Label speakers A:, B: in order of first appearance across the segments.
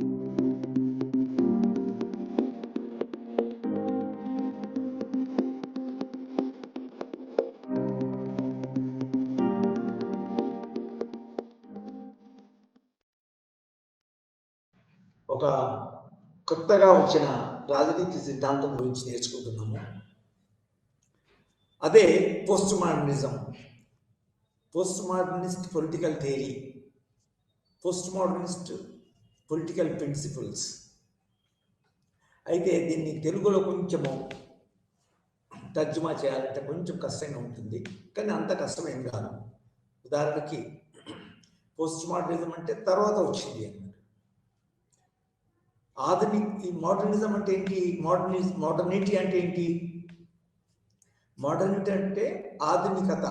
A: ఒక కొత్తగా వచ్చిన రాజనీతి సిద్ధాంతం గురించి నేర్చుకుంటున్నాము. అదే post modernism, post modernist political theory, post modernist political principles. అయితే దీన్ని తెలుగులో కొంచెము తర్జుమా చేయాలంటే కొంచెం కష్టంగా ఉంటుంది, కానీ అంత కష్టమేం కాదు. ఉదాహరణకి పోస్ట్ మోడర్నిజం అంటే తర్వాత వచ్చింది అన్నమాట. ఈ మోడర్నిజం అంటే ఏంటి? మోడర్నిటీ అంటే ఏంటి? మోడర్నిటీ అంటే ఆధునికత.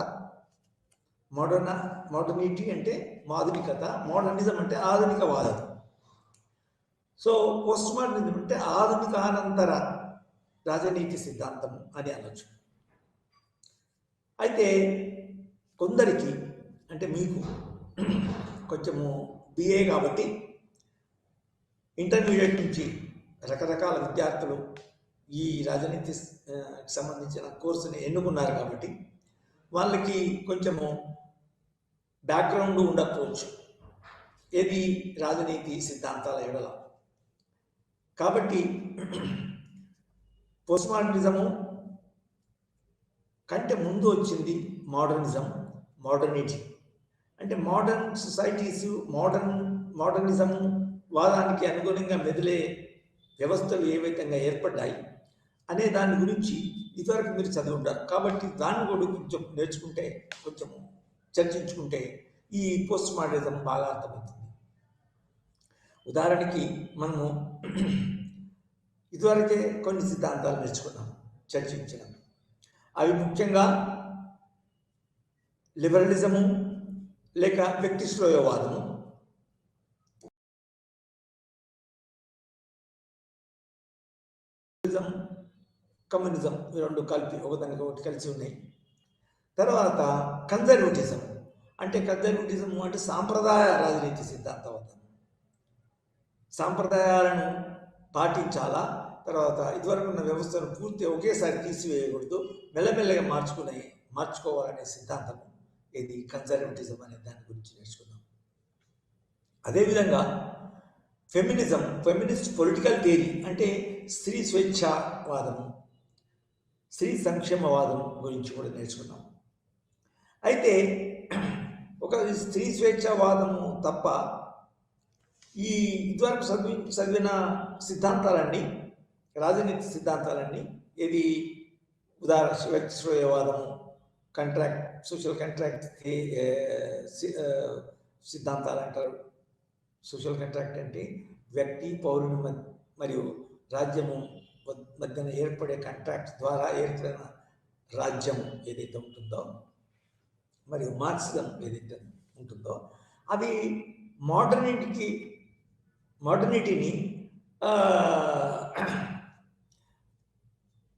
A: మోడర్నిటీ అంటే ఆధునికత, మోడర్నిజం అంటే ఆధునికవాదం. సో పోస్ట్ మోడర్నిజం అంటే ఆధునికానంతర రాజనీతి సిద్ధాంతం అని అనొచ్చు. అయితే కొందరికి, అంటే మీకు కొంచెము బిఏ కాబట్టి ఇంటర్మీడియట్ నుంచి రకరకాల విద్యార్థులు ఈ రాజనీతి సంబంధించిన కోర్సుని ఎన్నుకున్నారు కాబట్టి వాళ్ళకి కొంచెము బ్యాక్గ్రౌండ్ ఉండకపోవచ్చు ఏది రాజనీతి సిద్ధాంతాల ఎడల. కాబట్టి పోస్ట్ మోడర్నిజము కంటే ముందు వచ్చింది మోడర్నిటీ. అంటే మోడర్న్ సొసైటీస్, మోడర్నిజము వాదానికి అనుగుణంగా మెదిలే వ్యవస్థలు ఏ విధంగా ఏర్పడ్డాయి అనే దాని గురించి ఇదివరకు మీరు చదివి ఉంటారు. కాబట్టి దాన్ని కూడా కొంచెం నేర్చుకుంటే, కొంచెం చర్చించుకుంటే ఈ పోస్ట్ మోడర్నిజం బాగా అర్థమవుతుంది. ఉదాహరణకి మనము ఇదివరకే కొన్ని సిద్ధాంతాలు నేర్చుకున్నాం, చర్చించినాం. అవి ముఖ్యంగా లిబరలిజము లేక వ్యక్తి శ్రేయోవాదము, కమ్యూనిజం, రెండు కలిపి ఒకదానికి ఒకటి కలిసి ఉన్నాయి. తర్వాత కన్జర్వేటిజం అంటే సాంప్రదాయ రాజనీతి సిద్ధాంతవాదం. సాంప్రదాయాలను పాటించాలా, తర్వాత ఇదివరకు ఉన్న వ్యవస్థను పూర్తి ఒకేసారి తీసివేయకూడదు, మెల్లమెల్లగా మార్చుకోవాలనే సిద్ధాంతం ఇది కన్జర్వేటిజం అనే దాని గురించి నేర్చుకున్నాం. అదేవిధంగా ఫెమినిస్ట్ పొలిటికల్ థియరీ అంటే స్త్రీ స్వేచ్ఛావాదము, స్త్రీ సంక్షేమవాదం గురించి కూడా నేర్చుకున్నాం. అయితే ఒక స్త్రీ స్వేచ్ఛావాదము తప్ప ఈ ఇదివరకు చదివిన సిద్ధాంతాలన్నీ, రాజనీతి సిద్ధాంతాలన్నీ, ఇది ఉదాహరణ వ్యక్తి శ్రేయవాదము, సోషల్ కాంట్రాక్ట్ సిద్ధాంతాలు అంటారు. సోషల్ కాంట్రాక్ట్ అంటే వ్యక్తి, పౌరుని మరియు రాజ్యము మధ్యన ఏర్పడే కాంట్రాక్ట్ ద్వారా ఏర్పడిన రాజ్యం ఏదైతే ఉంటుందో, మరియు మార్క్సిజం ఏదైతే ఉంటుందో, అది మోడర్నిటీని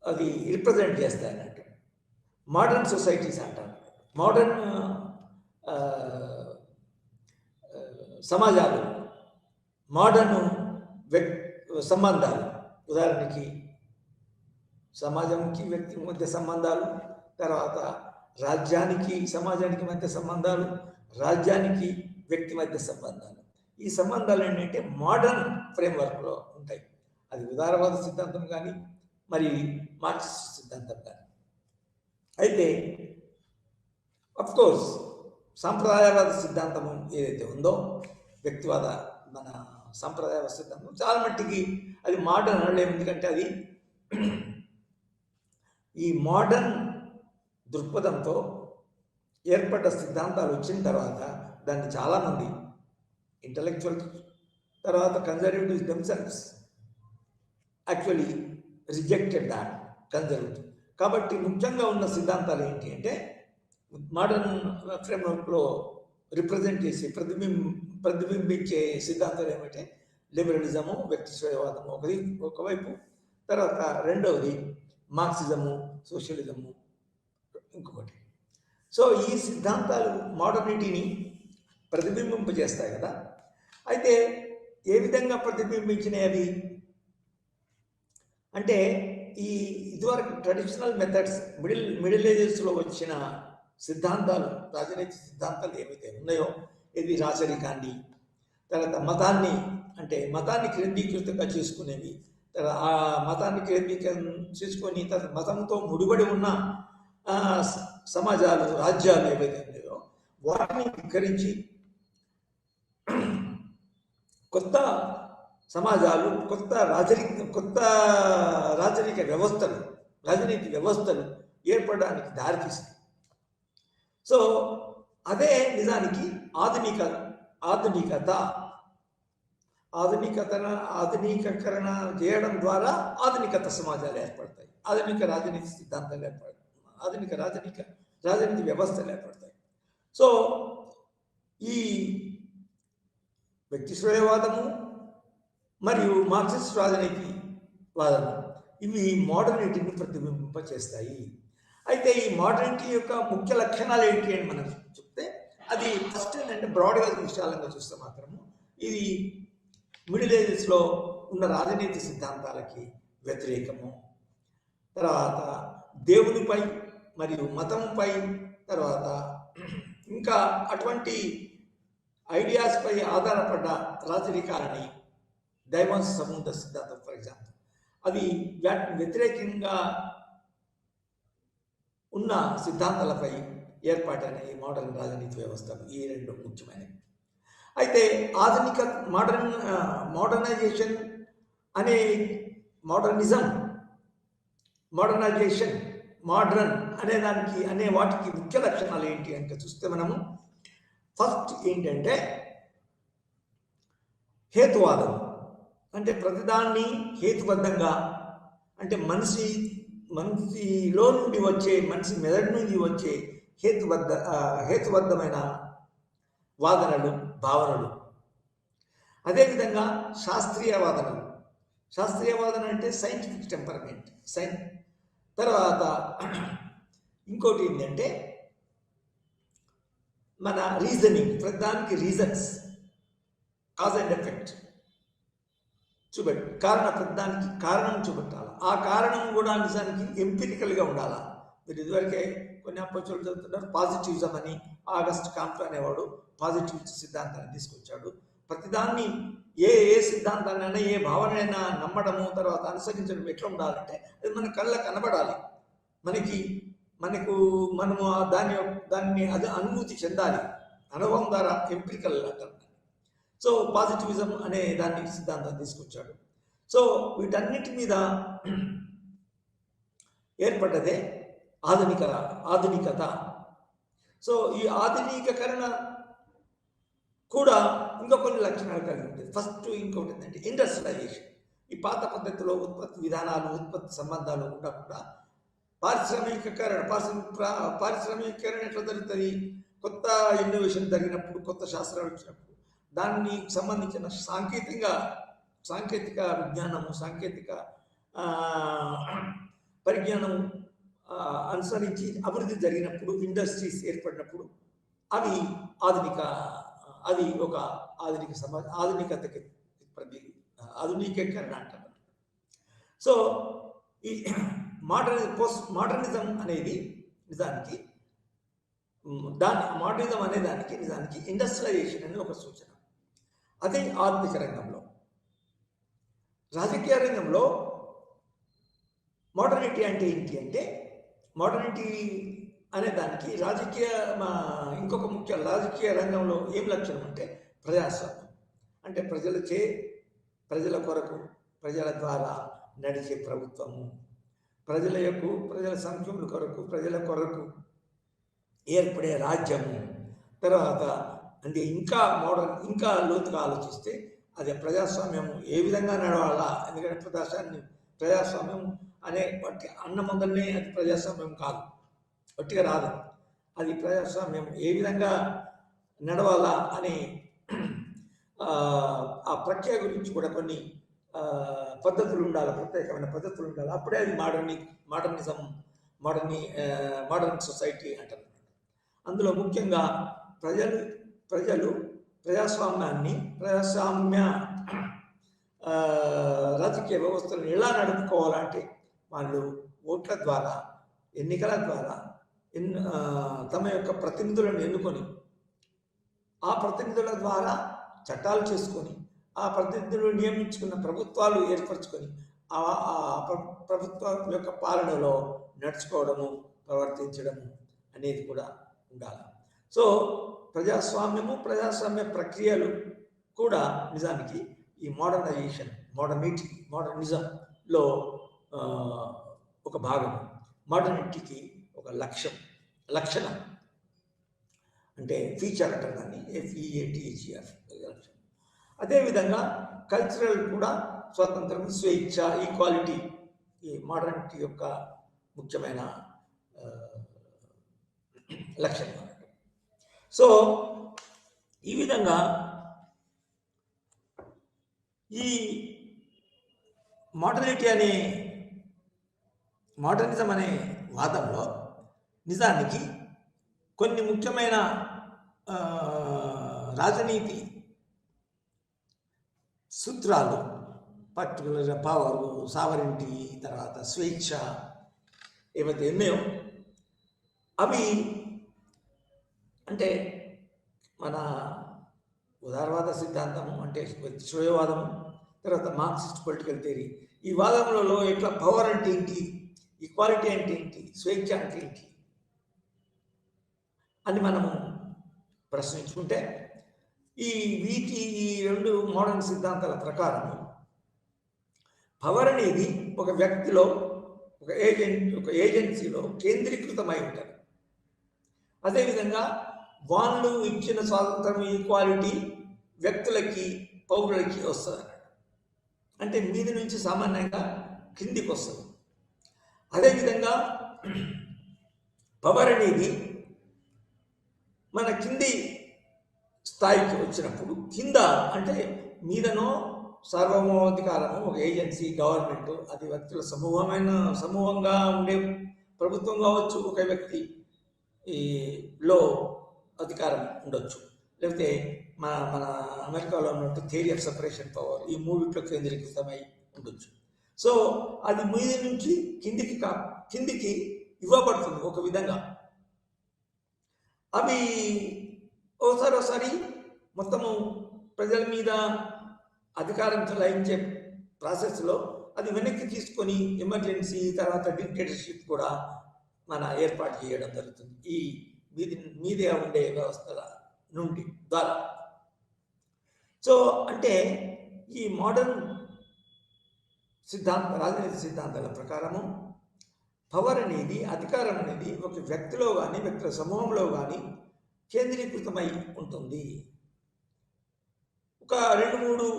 A: అది రిప్రజెంట్ చేస్తాయి అన్నట్టు. మోడర్న్ సొసైటీస్ అంటారు, మోడర్న్ సమాజాలు, మోడర్న్ సంబంధాలు. ఉదాహరణకి సమాజంకి వ్యక్తి మధ్య సంబంధాలు, తర్వాత రాజ్యానికి సమాజానికి మధ్య సంబంధాలు, రాజ్యానికి వ్యక్తి మధ్య సంబంధాలు. ఈ సంబంధాలు ఏంటంటే మోడర్న్ ఫ్రేమ్వర్క్లో ఉంటాయి. అది ఉదారవాద సిద్ధాంతం కానీ మరి మార్క్సిస్ట్ సిద్ధాంతం కానీ. అయితే అఫ్కోర్స్ సాంప్రదాయవాద సిద్ధాంతం ఏదైతే ఉందో, వ్యక్తివాద మన సాంప్రదాయవాద సిద్ధాంతం చాలా మట్టికి అది మోడర్న్ అనలేము, ఎందుకంటే అది ఈ మోడర్న్ దృక్పథంతో ఏర్పడ్డ సిద్ధాంతాలు వచ్చిన తర్వాత దాన్ని చాలామంది ఇంటలెక్చువల్, తర్వాత conservatives themselves actually rejected that conservative. కాబట్టి ముఖ్యంగా ఉన్న సిద్ధాంతాలు ఏంటి అంటే మోడర్న్ ఫ్రేమ్వర్క్లో రిప్రజెంట్ చేసి ప్రతిబింబించే సిద్ధాంతాలు ఏమంటే లిబరలిజము, వ్యక్తి శ్రేయవాదము ఒకవైపు, తర్వాత రెండవది మార్క్సిజము, సోషలిజము ఇంకొకటి. సో ఈ సిద్ధాంతాలు మోడర్నిటీని ప్రతిబింబింపజేస్తాయి కదా. అయితే ఏ విధంగా ప్రతిబింబించినాయి అవి అంటే ఇదివరకు ట్రెడిషనల్ మెథడ్స్ మిడిల్ ఏజెస్లో వచ్చిన సిద్ధాంతాలు, రాజనీతి సిద్ధాంతాలు ఏవైతే ఉన్నాయో, ఇది రాచరికాన్ని, తర్వాత మతాన్ని కేంద్రీకృతంగా చేసుకునేవి, తర్వాత ఆ మతాన్ని కేంద్రీకరణ చేసుకొని తర్వాత మతంతో ముడిపడి ఉన్న సమాజాలు, రాజ్యాలు ఏవైతే ఉన్నాయో వాటిని ధిక్కరించి కొత్త సమాజాలు, కొత్త రాజనీతి వ్యవస్థలు ఏర్పడడానికి దారితీస్తాయి. సో అదే నిజానికి ఆధునికీకరణ చేయడం ద్వారా ఆధునికత సమాజాలు ఏర్పడతాయి, ఆధునిక రాజనీతి సిద్ధాంతాలు ఏర్పడతాయి, ఆధునిక రాజనీతి వ్యవస్థలు ఏర్పడతాయి. సో ఈ వ్యక్తి శ్రేయవాదము మరియు మార్క్సిస్ట్ రాజనీతి వాదము ఇవి మోడర్నిటీని ప్రతిబింబింపచేస్తాయి. అయితే ఈ మోడర్నిటీ యొక్క ముఖ్య లక్షణాలు ఏంటి అని మనం చెప్తే, అది ఫస్ట్ ఏంటంటే బ్రాడ్గా విశాలంగా చూస్తే మాత్రము ఇది మిడిల్ ఏజెస్లో ఉన్న రాజనీతి సిద్ధాంతాలకి వ్యతిరేకము, తర్వాత దేవునిపై మరియు మతంపై, తర్వాత ఇంకా అటువంటి ఐడియాస్పై ఆధారపడ్డ రాజరికాలని, దైవాంశ సమూహ సిద్ధాంతం ఫర్ ఎగ్జాంపుల్, అది వాటిని వ్యతిరేకంగా ఉన్న సిద్ధాంతాలపై ఏర్పాటైన ఈ మోడర్న్ రాజనీతి వ్యవస్థలు ఈ రెండు ముఖ్యమైనవి. అయితే మోడర్నైజేషన్ అనే మోడర్న్ అనే వాటికి ముఖ్య లక్షణాలు ఏంటి అంటే చూస్తే మనము ఫస్ట్ ఏంటంటే హేతువాదం. అంటే ప్రతిదాన్ని హేతుబద్ధంగా, అంటే మనిషిలో నుండి వచ్చే, మనిషి మెదడు నుండి వచ్చే హేతుబద్ధమైన వాదనలు, భావనలు. అదేవిధంగా శాస్త్రీయ వాదన అంటే సైంటిఫిక్ టెంపర్మెంట్. తర్వాత ఇంకోటి ఏంటంటే మన రీజనింగ్, ప్రతిదానికి రీజన్స్, కాజ్ అండ్ ఎఫెక్ట్ ప్రతిదానికి కారణం చూపెట్టాలి. ఆ కారణం కూడా నిజానికి ఎంపిరికల్గా ఉండాలా. మీరు ఇదివరకే కొన్ని అపోచలు చదువుతున్నారు. పాజిటివిజం అని ఆగస్ట్ కాంప్ట్ అనేవాడు పాజిటివ్ సిద్ధాంతాన్ని తీసుకొచ్చాడు. ప్రతిదాన్ని ఏ సిద్ధాంతాన్నైనా, ఏ భావనైనా నమ్మడము, తర్వాత అనుసరించడం ఎట్లా ఉండాలంటే అది మన కళ్ళకు కనబడాలి, మనము దాన్ని అది అనుభూతి చెందాలి, అనుభవం ద్వారా, ఎంపిరికల్ అంటారు. సో పాజిటివిజం అనే దాన్ని సిద్ధాంతం తీసుకొచ్చాడు. సో వీటన్నిటి మీద ఏర్పడ్డదే ఆధునికత. సో ఈ ఆధునికీకరణ కూడా ఇంకా కొన్ని లక్షణాలు కలిగి ఉంటుంది. ఫస్ట్ ఇంకోటి ఏంటంటే ఇండస్ట్రియలైజేషన్. ఈ పాత పద్ధతిలో ఉత్పత్తి విధానాలు, ఉత్పత్తి సంబంధాలు ఉండకుండా పారిశ్రామికీకరణ ఎట్లా జరుగుతుంది? కొత్త ఇన్నోవేషన్ జరిగినప్పుడు, కొత్త శాస్త్రాలు వచ్చినప్పుడు దానికి సంబంధించిన సాంకేతిక విజ్ఞానము, సాంకేతిక పరిజ్ఞానం అనుసరించి అభివృద్ధి జరిగినప్పుడు, ఇండస్ట్రీస్ ఏర్పడినప్పుడు అది ఒక ఆధునిక ఆధునికతకి ఆధునికీకరణ అంటారు. సో ఈ మోడర్నిజం అనేది నిజానికి నిజానికి ఇండస్ట్రియలైజేషన్ అనే ఒక సూచన. అదే ఆర్థిక రంగంలో. రాజకీయ రంగంలో మోడర్నిటీ అంటే ఏంటి అంటే, మోడర్నిటీ అనే దానికి ఇంకొక ముఖ్య రాజకీయ రంగంలో ఏం లక్షణం అంటే ప్రజాస్వామ్యం. అంటే ప్రజల కొరకు, ప్రజల ద్వారా నడిచే ప్రభుత్వము, ప్రజల సంక్షేమం కొరకు, ప్రజల కొరకు ఏర్పడే రాజ్యము. తర్వాత అంటే ఇంకా లోతుగా ఆలోచిస్తే అది ప్రజాస్వామ్యం ఏ విధంగా నడవాలా. ఎందుకంటే ప్రజాస్వామ్యం అనే వాటి అన్న మొదలనే అది ప్రజాస్వామ్యం కాదు, ఒట్టిగా రాదు. అది ప్రజాస్వామ్యం ఏ విధంగా నడవాలా అనే ఆ ప్రక్రియ గురించి కూడా కొన్ని పద్ధతులు ఉండాలి, ప్రత్యేకమైన పద్ధతులు ఉండాలి. అప్పుడే అది మోడర్న్ సొసైటీ అంటారు. అందులో ముఖ్యంగా ప్రజలు ప్రజాస్వామ్య రాజకీయ వ్యవస్థలను ఎలా నడుపుకోవాలంటే వాళ్ళు ఓట్ల ద్వారా, ఎన్నికల ద్వారా తమ యొక్క ప్రతినిధులను ఎన్నుకొని ఆ ప్రతినిధుల ద్వారా చట్టాలు చేసుకొని ఆ ప్రతినిధులు నియమించుకున్న ప్రభుత్వాలు ఏర్పరచుకొని ఆ ప్రభుత్వం యొక్క పాలనలో నడుచుకోవడము, ప్రవర్తించడము అనేది కూడా ఉండాలి. సో ప్రజాస్వామ్య ప్రక్రియలు కూడా నిజానికి ఈ మోడర్నైజేషన్, మోడర్నిజంలో ఒక భాగం. మోడర్నిటీకి ఒక లక్షణం అంటే ఫీచర్ అంటారు దాన్ని, FEATHER. అదేవిధంగా కల్చరల్ కూడా స్వాతంత్రం, స్వేచ్ఛ, ఈక్వాలిటీ ఈ మోడర్నిటీ యొక్క ముఖ్యమైన లక్షణం అన్నట్టు. సో ఈ విధంగా ఈ మోడర్నిజం అనే వాదంలో నిజానికి కొన్ని ముఖ్యమైన రాజనీతి సూత్రాలు, పర్టికులర్గా పవర్, సావరెంటీ, తర్వాత స్వేచ్ఛ ఏవైతే ఉన్నాయో అవి అంటే మన ఉదారవాద సిద్ధాంతము అంటే శ్రేయవాదము, తర్వాత మార్క్సిస్ట్ పొలిటికల్ థియరీ, ఈ వాదములలో ఎట్లా పవర్ అంటే ఏంటి, ఈక్వాలిటీ అంటే ఏంటి, స్వేచ్ఛ అంటే ఏంటి అని మనము ప్రశ్నించుకుంటే ఈ రెండు మోడర్న్ సిద్ధాంతాల ప్రకారం పవర్ అనేది ఒక వ్యక్తిలో, ఒక ఏజెన్సీలో కేంద్రీకృతమై ఉంటారు. అదేవిధంగా వాళ్ళు ఇచ్చిన స్వాతంత్రం, ఈక్వాలిటీ వ్యక్తులకి, పౌరులకి వస్తుంది అంటే మీది నుంచి సామాన్యంగా కిందికి వస్తుంది. అదేవిధంగా పవర్ అనేది మన కింది స్థాయికి వచ్చినప్పుడు, కింద అంటే మీదనో సార్వభౌమాధికారము, ఒక ఏజెన్సీ, గవర్నమెంట్, అది వ్యక్తుల సమూహంగా ఉండే ప్రభుత్వం కావచ్చు, ఒక వ్యక్తి లో అధికారం ఉండొచ్చు, లేకపోతే మన అమెరికాలో ఉన్నట్టు థియరీ ఆఫ్ సెపరేషన్ పవర్, ఈ మూడిట్లో కేంద్రీకృతమై ఉండొచ్చు. సో అది మీది నుంచి కిందికి ఇవ్వబడుతుంది ఒక విధంగా. అవి ఒకసారి మొత్తము ప్రజల మీద అధికారం చెలాయించే ప్రాసెస్లో అది వెనక్కి తీసుకొని ఎమర్జెన్సీ, తర్వాత డిక్టేటర్షిప్ కూడా మన ఏర్పాటు చేయడం జరుగుతుంది ఈ మీదే ఉండే వ్యవస్థల నుండి ద్వారా. సో అంటే ఈ మోడర్న్ రాజనీతి సిద్ధాంతాల ప్రకారము పవర్ అనేది, అధికారం అనేది ఒక వ్యక్తిలో కానీ, వ్యక్తుల సమూహంలో కానీ కేంద్రీకృతమై ఉంటుంది. ఒక 2-3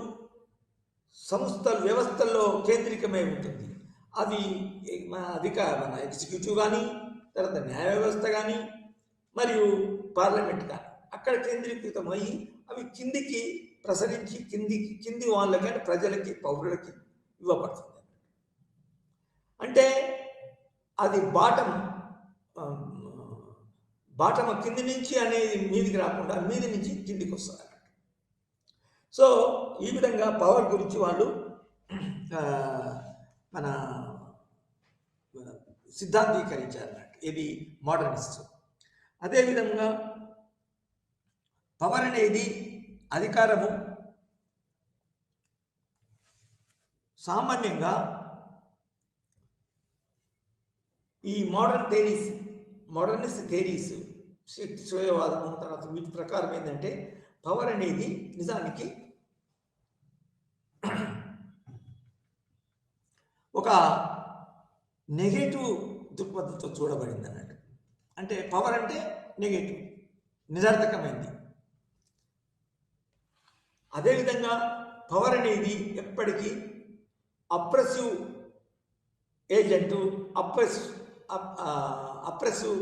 A: వ్యవస్థల్లో కేంద్రీకమై ఉంటుంది. అది మన ఎగ్జిక్యూటివ్ కానీ, తర్వాత న్యాయ వ్యవస్థ కానీ, మరియు పార్లమెంట్ కానీ అక్కడ కేంద్రీకృతమై అవి కిందికి ప్రసరించి కింది వాళ్ళకి అంటే ప్రజలకి, పౌరులకి ఇవ్వబడుతుంది. అంటే అది బాటమ కింది నుంచి అనేది మీదికి రాకుండా మీది నుంచి కిందికి వస్తుంది. సో ఈ విధంగా పవర్ గురించి వాళ్ళు మన సిద్ధాంతీకరించారన్నట్టు, ఇది మోడర్నిస్ట్. అదేవిధంగా పవర్ అనేది, అధికారము సామాన్యంగా ఈ మోడర్నిస్ట్ థియరీస్, శ్రేయవాదము, తర్వాత వీటి ప్రకారం ఏంటంటే పవర్ అనేది నిజానికి ఒక నెగటివ్ దృక్పథంతో చూడబడింది అన్నట్టు. అంటే పవర్ అంటే నెగటివ్, నిరర్థకమైంది. అదేవిధంగా పవర్ అనేది ఎప్పటికీ అప్రెసివ్ ఏజెంటు, అప్రెసివ్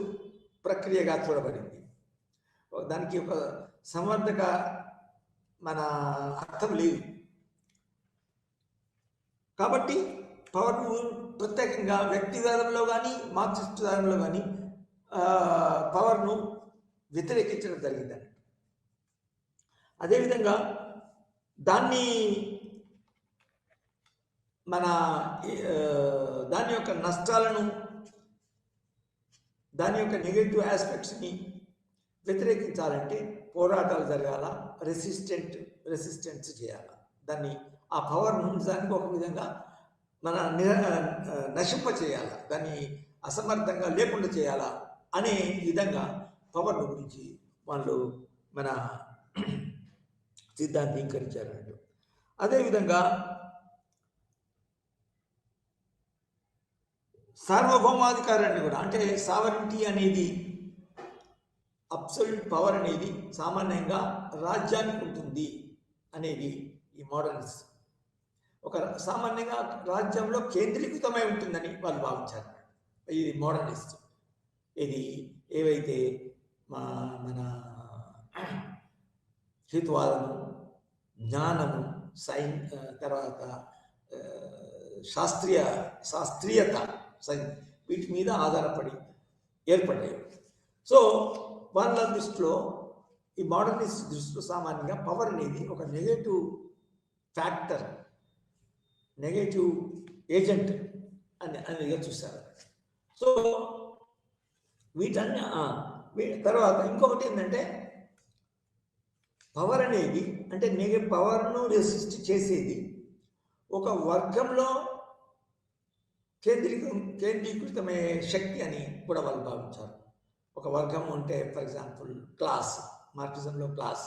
A: ప్రక్రియగా చూడబడింది. దానికి ఒక సమర్థక మన అర్థం లేదు. కాబట్టి పవర్ను ప్రత్యేకంగా వ్యక్తివాదంలో కానీ, మార్క్సిస్ట్ వాదంలో కానీ పవర్ను వ్యతిరేకించడం జరిగింది. అదేవిధంగా దాన్ని మన దాని యొక్క నష్టాలను, దాని యొక్క నెగటివ్ ఆస్పెక్ట్స్ని వ్యతిరేకించాలంటే పోరాటాలు జరగాల, రెసిస్టెన్స్ చేయాలి. దాన్ని ఆ పవర్ దానికి ఒక విధంగా మన నశింప చేయాలి, దాన్ని అసమర్థంగా లేకుండా చేయాలా అనే విధంగా పవర్ గురించి వాళ్ళు మన సిద్ధాంతీకరించారు. అదేవిధంగా సార్వభౌమాధికారాన్ని కూడా, అంటే సావరిటీ అనేది, అబ్సల్యూట్ పవర్ అనేది సామాన్యంగా రాజ్యానికి ఉంటుంది అనేది ఈ మోడర్నిస్ట్. ఒక సామాన్యంగా రాజ్యంలో కేంద్రీకృతమై ఉంటుందని వాళ్ళు భావించారు. ఇది మోడర్నిస్ట్. ఇది ఏవైతే మన హితవాదము, జ్ఞానము, తర్వాత శాస్త్రీయత వీటి మీద ఆధారపడి ఏర్పడ్డాయి. సో వాళ్ళ దృష్టిలో, ఈ మోడర్నిస్ట్ దృష్టిలో సామాన్యంగా పవర్ అనేది ఒక నెగటివ్ ఫ్యాక్టర్, నెగటివ్ ఏజెంట్ అనేది చూశారు. సో వీటన్ని తర్వాత ఇంకొకటి ఏంటంటే, పవర్ అనేది అంటే పవర్ను రెసిస్ట్ చేసేది ఒక వర్గంలో కేంద్రీకృతమయ్యే శక్తి అని కూడా వాళ్ళు భావించారు. ఒక వర్గం అంటే ఫర్ ఎగ్జాంపుల్ క్లాస్, మార్క్సిజంలో క్లాస్,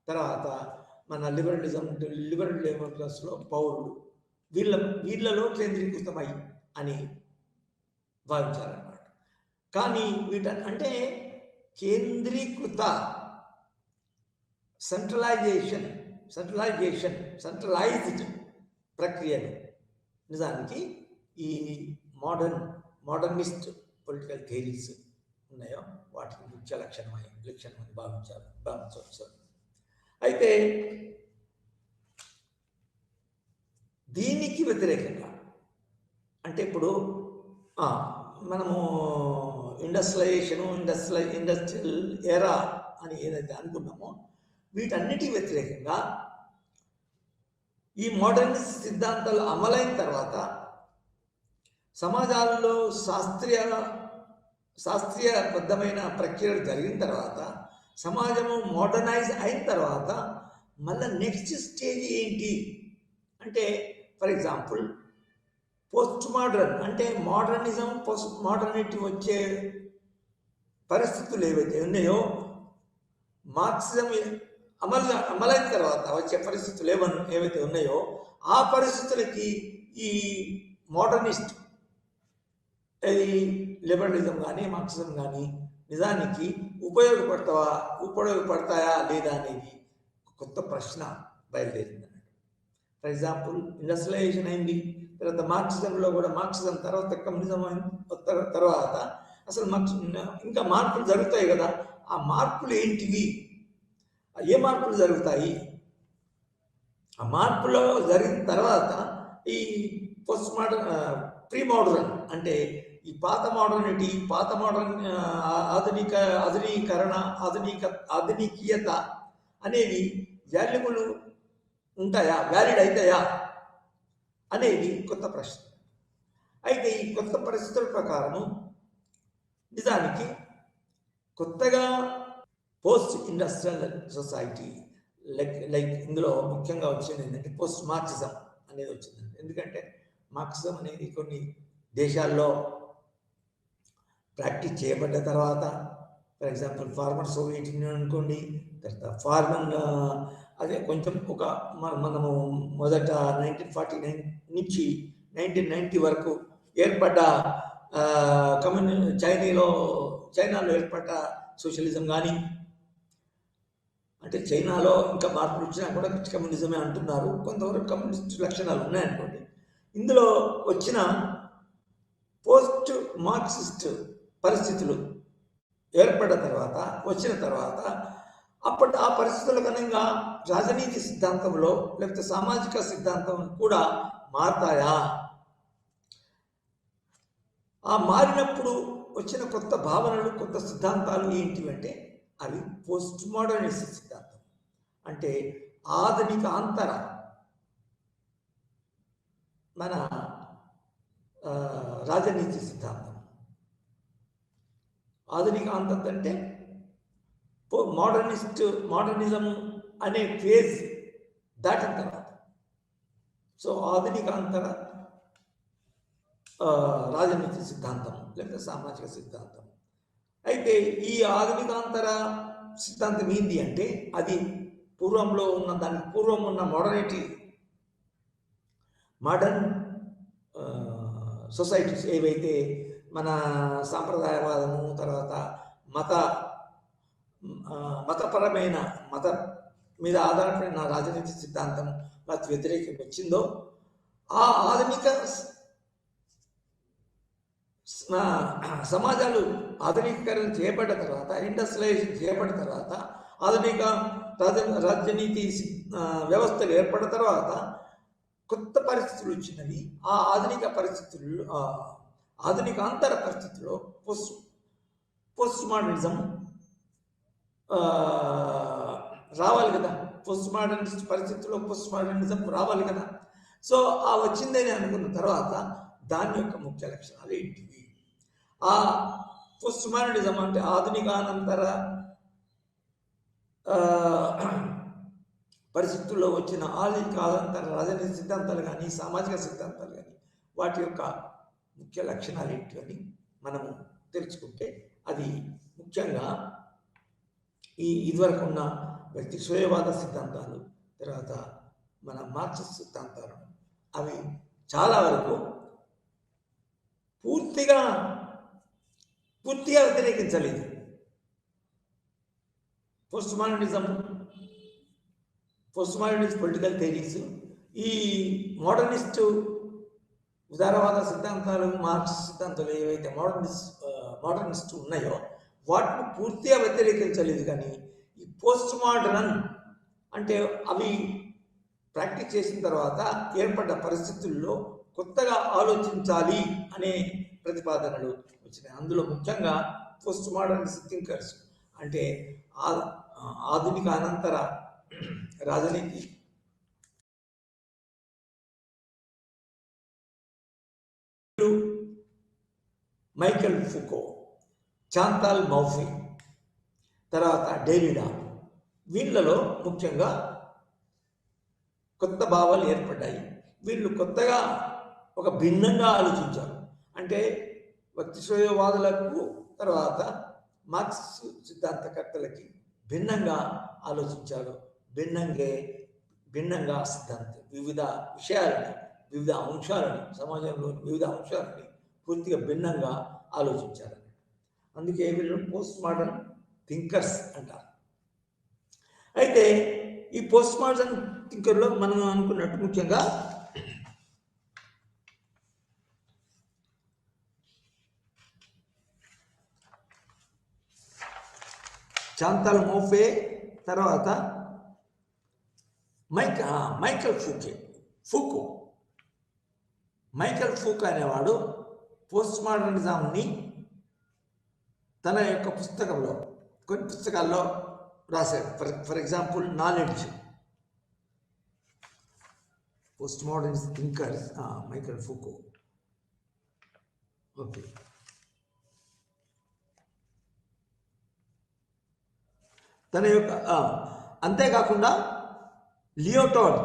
A: తర్వాత మన లిబరల్ డెమోక్రసీలో పౌరులు, వీళ్ళలో కేంద్రీకృతమై అని భావించారన్నమాట. కానీ అంటే కేంద్రీకృత సెంట్రలైజ్డ్ ప్రక్రియను నిజానికి ఈ మోడర్నిస్ట్ పొలిటికల్ థియరీస్ ఉన్నాయో వాటికి ముఖ్య లక్షణమని భావించవచ్చు. అయితే దీనికి వ్యతిరేకంగా, అంటే ఇప్పుడు మనము ఇండస్ట్రియల్ ఎరా అని ఏదైతే అనుకున్నామో, వీటన్నిటికి వ్యతిరేకంగా ఈ మోడర్నిస్ట్ సిద్ధాంతాలు అమలైన తర్వాత, సమాజాల్లో శాస్త్రీయబద్ధమైన ప్రక్రియలు జరిగిన తర్వాత, సమాజము మోడర్నైజ్ అయిన తర్వాత మళ్ళీ నెక్స్ట్ స్టేజ్ ఏంటి అంటే, ఫర్ ఎగ్జాంపుల్ పోస్ట్ మోడర్న్, అంటే మోడర్నిజం, పోస్ట్ మోడర్నిటీ వచ్చే పరిస్థితులు ఏవైతే ఉన్నాయో, మార్క్సిజం అమలైన తర్వాత వచ్చే పరిస్థితులు ఏవైతే ఉన్నాయో, ఆ పరిస్థితులకి ఈ మోడర్నిస్ట్, అది లిబరలిజం కానీ మార్క్సిజం కానీ నిజానికి ఉపయోగపడతాయా లేదా అనేది కొత్త ప్రశ్న బయలుదేరింది అన్నట్టు. ఫర్ ఎగ్జాంపుల్ ఇండస్ట్రియలైజేషన్ అయింది, తర్వాత మార్క్సిజంలో కూడా, మార్క్సిజం తర్వాత కమ్యూనిజం తర్వాత అసలు ఇంకా మార్పులు జరుగుతాయి కదా. ఆ మార్పులు ఏంటివి, ఏ మార్పులు జరుగుతాయి? ఆ మార్పులో జరిగిన తర్వాత ఈ పోస్ట్ మోడర్న్, ప్రీ మోడర్న్, అంటే ఈ పాత మోడర్న్ ఆధునికీయత అనేవి వాల్యుబుల్ ఉంటాయా, వ్యాలిడ్ అవుతాయా అనేది కొత్త ప్రశ్న. అయితే ఈ కొత్త పరిస్థితుల ప్రకారము నిజానికి కొత్తగా పోస్ట్ ఇండస్ట్రియల్ సొసైటీ లైక్ ఇందులో ముఖ్యంగా వచ్చింది ఏంటంటే పోస్ట్ మార్క్సిజం అనేది వచ్చిందండి. ఎందుకంటే మార్క్సిజం అనేది కొన్ని దేశాల్లో ప్రాక్టీస్ చేయబడ్డ తర్వాత, for example former Soviet Union అనుకోండి, తర్వాత అదే కొంచెం మనము మొదట 1949 నుంచి 1990 వరకు ఏర్పడ్డ చైనాలో ఏర్పడ్డ సోషలిజం కానీ, అంటే చైనాలో ఇంకా మార్పులు వచ్చినా కూడా కమ్యూనిజమే అంటున్నారు, కొంతవరకు కమ్యూనిస్ట్ లక్షణాలు ఉన్నాయనుకోండి. ఇందులో వచ్చిన పోస్ట్ మార్క్సిస్ట్ పరిస్థితులు వచ్చిన తర్వాత ఆ పరిస్థితుల కనుక రాజనీతి సిద్ధాంతంలో లేకపోతే సామాజిక సిద్ధాంతం కూడా మారతాయా? ఆ మారినప్పుడు వచ్చిన కొత్త భావనలు, కొత్త సిద్ధాంతాలు ఏంటివంటే అవి పోస్ట్ మోడర్నిస్ట్ సిద్ధాంతం. అంటే ఆధునిక మన రాజనీతి సిద్ధాంతం. ఆధునికాంతం అంటే మోడర్నిజం అనే ఫేజ్ దాటిన తర్వాత, సో ఆధునికాంతర రాజనీతి సిద్ధాంతం లేదా సామాజిక సిద్ధాంతం. అయితే ఈ ఆధునికాంతర సిద్ధాంతం ఏంటి అంటే అది పూర్వంలో ఉన్న దానికి పూర్వం ఉన్న మోడర్న్ సొసైటీస్ ఏవైతే మన సాంప్రదాయవాదము, తర్వాత మతపరమైన మత మీద ఆధారపడిన రాజనీతి సిద్ధాంతం వాటి వ్యతిరేకం వచ్చిందో, ఆ ఆధునిక సమాజాలు ఆధునికీకరణ చేయబడ్డ తర్వాత, ఇండస్ట్రియలైజేషన్ చేయబడిన తర్వాత, ఆధునిక రాజనీతి వ్యవస్థలు ఏర్పడిన తర్వాత కొత్త పరిస్థితులు వచ్చినవి. ఆ ఆధునికాంతర పరిస్థితుల్లో పోస్ట్ మోడర్నిజం రావాలి కదా. పోస్ట్ మోడర్నిస్ట్ పరిస్థితుల్లో పోస్ట్ మోడర్నిజం రావాలి కదా. సో ఆ వచ్చిందని అనుకున్న తర్వాత దాని యొక్క ముఖ్య లక్షణాలు ఏంటివి? ఆ పోస్ట్ మోడర్నిజం అంటే ఆధునికానంతర పరిస్థితుల్లో వచ్చిన ఆధునికానంతర రాజనీతి సిద్ధాంతాలు కానీ, సామాజిక సిద్ధాంతాలు కానీ, వాటి యొక్క ముఖ్య లక్షణాలు ఏంటి అని మనము తెలుసుకుంటే, అది ముఖ్యంగా ఇదివరకు ఉన్న వ్యక్తి స్వయవాద సిద్ధాంతాలు, తర్వాత మన మార్క్సిస్ట్ సిద్ధాంతాలు, అవి చాలా వరకు పూర్తిగా వ్యతిరేకించలేదు. పోస్ట్ మోడర్నిజం పొలిటికల్ థియరీస్, ఈ ఉదారవాద సిద్ధాంతాలు, మార్క్స్ సిద్ధాంతాలు ఏవైతే మోడర్నిస్ట్ ఉన్నాయో వాటిని పూర్తిగా వ్యతిరేకించలేదు. కానీ ఈ పోస్ట్ మోడర్న్ అంటే అవి ప్రాక్టీస్ చేసిన తర్వాత ఏర్పడ్డ పరిస్థితుల్లో కొత్తగా ఆలోచించాలి అనే ప్రతిపాదనలు వచ్చినాయి. అందులో ముఖ్యంగా పోస్ట్ మోడర్నిస్ట్ థింకర్స్ అంటే ఆధునిక అనంతర రాజనీతి మైకెల్ ఫుకో, చాంతాల్ మౌఫీ, తర్వాత డేవిడా, వీళ్ళలో ముఖ్యంగా కొత్త భావాలు ఏర్పడ్డాయి. వీళ్ళు కొత్తగా ఒక భిన్నంగా ఆలోచించారు. అంటే వ్యక్తిస్వయవాదులకు తర్వాత మార్క్స్ సిద్ధాంతకర్తలకి భిన్నంగా ఆలోచించారు. భిన్నంగా సిద్ధాంతం వివిధ విషయాలని, వివిధ అంశాలని, సమాజంలోని వివిధ అంశాలని పూర్తిగా భిన్నంగా ఆలోచించారు. అందుకే వీళ్ళు పోస్ట్ మోడర్న్ థింకర్స్ అంటారు. అయితే ఈ పోస్ట్ మోడర్న్ థింకర్లో మనం అనుకున్నట్టు ముఖ్యంగా చాంతాల్ మౌఫే, తర్వాత మైకెల్ ఫూకో అనేవాడు పోస్ట్ మోడర్నిజంని తన యొక్క పుస్తకంలో, కొన్ని పుస్తకాల్లో రాశాడు. For example knowledge, post modernist thinkers, Michel Foucault. Okay, తన యొక్క అంతేకాకుండా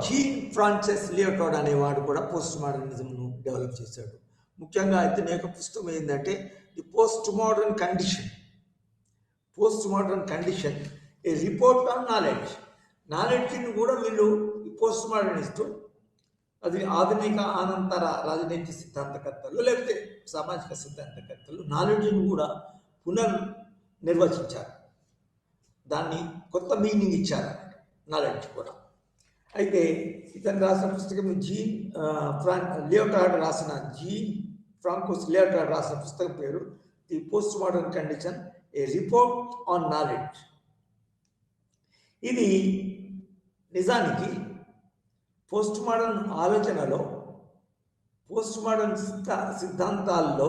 A: జీన్ ఫ్రాన్సిస్ లియోటార్డ్ అనేవాడు కూడా పోస్ట్ మోడర్నిజంను డెవలప్ చేశాడు. ముఖ్యంగా ఇతని యొక్క పుస్తకం ఏంటంటే the post modern condition, A report on నాలెడ్జ్ని కూడా వీళ్ళు పోస్ట్ మోడర్నిస్టు, అది ఆధునిక అనంతర రాజనీతి సిద్ధాంతకర్తలు లేకపోతే సామాజిక సిద్ధాంతకర్తలు నాలెడ్జ్ని కూడా పునర్నిర్వచించారు. దాన్ని కొత్త మీనింగ్ ఇచ్చారు నాలెడ్జ్ కూడా. అయితే ఇతను రాసిన పుస్తకం జీన్ ఫ్రాంకోస్ లియోటార్డ్ రాసిన పుస్తకం పేరు the post modern condition, A report on knowledge. ఇది నిజానికి పోస్ట్ మోడర్న్ ఆలోచనలో, పోస్ట్ మోడర్న్ సిద్ధాంతాల్లో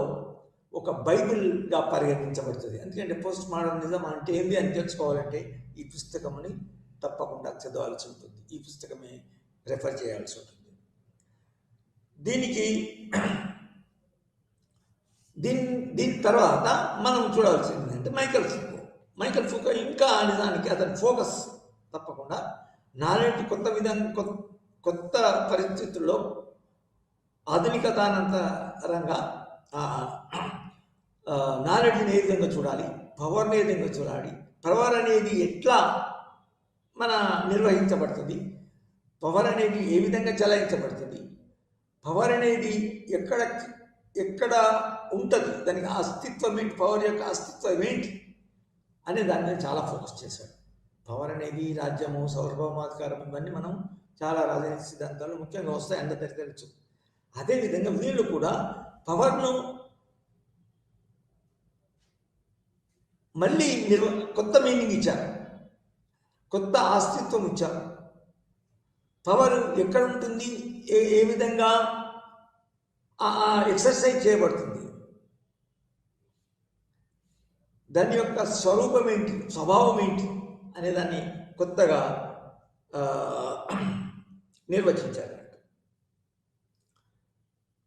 A: ఒక బైబిల్గా పరిగణించబడుతుంది. ఎందుకంటే పోస్ట్ మోడర్నిజం అంటే ఏంది అని తెలుసుకోవాలంటే ఈ పుస్తకముని తప్పకుండా చదవాల్సి ఉంటుంది, ఈ పుస్తకమే రెఫర్ చేయాల్సి ఉంటుంది. దీనికి దీని తర్వాత మనం చూడాల్సింది అంటే మైకల్ ఫూకో ఇంకా నిజానికి అతని ఫోకస్ తప్పకుండా నాలెడ్జ్ కొత్త పరిస్థితుల్లో ఆధునికతానంతరంగా నాలెడ్జ్ని ఏ విధంగా చూడాలి, పవర్ని ఏ విధంగా చూడాలి, పవర్ అనేది ఎట్లా నిర్వహించబడుతుంది, పవర్ అనేది ఏ విధంగా చలాయించబడుతుంది, పవర్ అనేది ఎక్కడ ఉంటుంది, దానికి అస్తిత్వం ఏంటి, పవర్ యొక్క అస్తిత్వం ఏంటి అనే దాని మీద చాలా ఫోకస్ చేశాడు. పవర్ అనేది రాజ్యము, సార్వభౌమాధికారం ఇవన్నీ మనం చాలా రాజనీతి సిద్ధాంతాలు ముఖ్యంగా వస్తాయి, అందరికీ తెలుసు. అదేవిధంగా వీళ్ళు కూడా పవర్ను మళ్ళీ కొత్త మీనింగ్ ఇచ్చారు, కొత్త అస్తిత్వం ఇచ్చారు. పవర్ ఎక్కడ ఉంటుంది, ఏ విధంగా ఎక్సర్సైజ్ చేయబడుతుంది, దాని యొక్క స్వరూపం ఏంటి, స్వభావం ఏంటి అనేదాన్ని కొత్తగా నిర్వచించారు.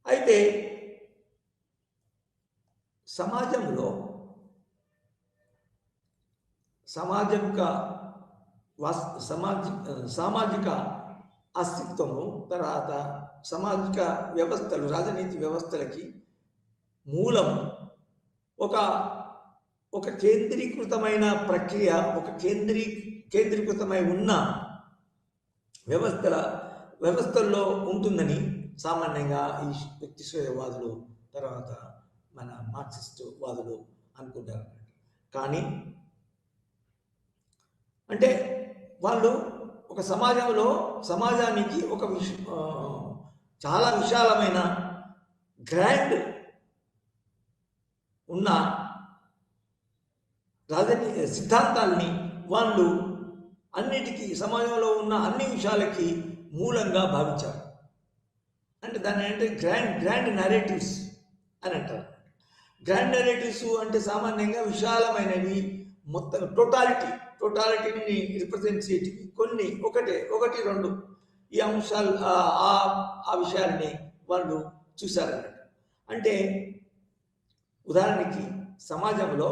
A: అయితే సమాజంలో సామాజిక అస్తిత్వము, తర్వాత సామాజిక వ్యవస్థలు, రాజనీతి వ్యవస్థలకి మూలం ఒక కేంద్రీకృతమైన ప్రక్రియ, ఒక కేంద్రీకృతమై ఉన్న వ్యవస్థల్లో ఉంటుందని సామాన్యంగా ఈ వ్యక్తిశ్రేయవాదులు, తర్వాత మన మార్క్సిస్ట్ వాదులు అనుకుంటారు. కానీ అంటే వాళ్ళు ఒక సమాజానికి చాలా విశాలమైన గ్రాండ్ ఉన్న రాజనీతి సిద్ధాంతాల్ని వాళ్ళు అన్నిటికీ, సమాజంలో ఉన్న అన్ని విషయాలకి మూలంగా భావించారు. అంటే దాన్ని అంటే గ్రాండ్ నరేటివ్స్ అని అంటారు. గ్రాండ్ నరేటివ్స్ అంటే సామాన్యంగా విశాలమైనవి, మొత్తం టోటాలిటీని రిప్రజెంట్ చేయటివి, కొన్ని ఒకటి రెండు ఈ అంశాలు, ఆ విషయాన్ని వాళ్ళు చూశారన్నట్టు. అంటే ఉదాహరణకి సమాజంలో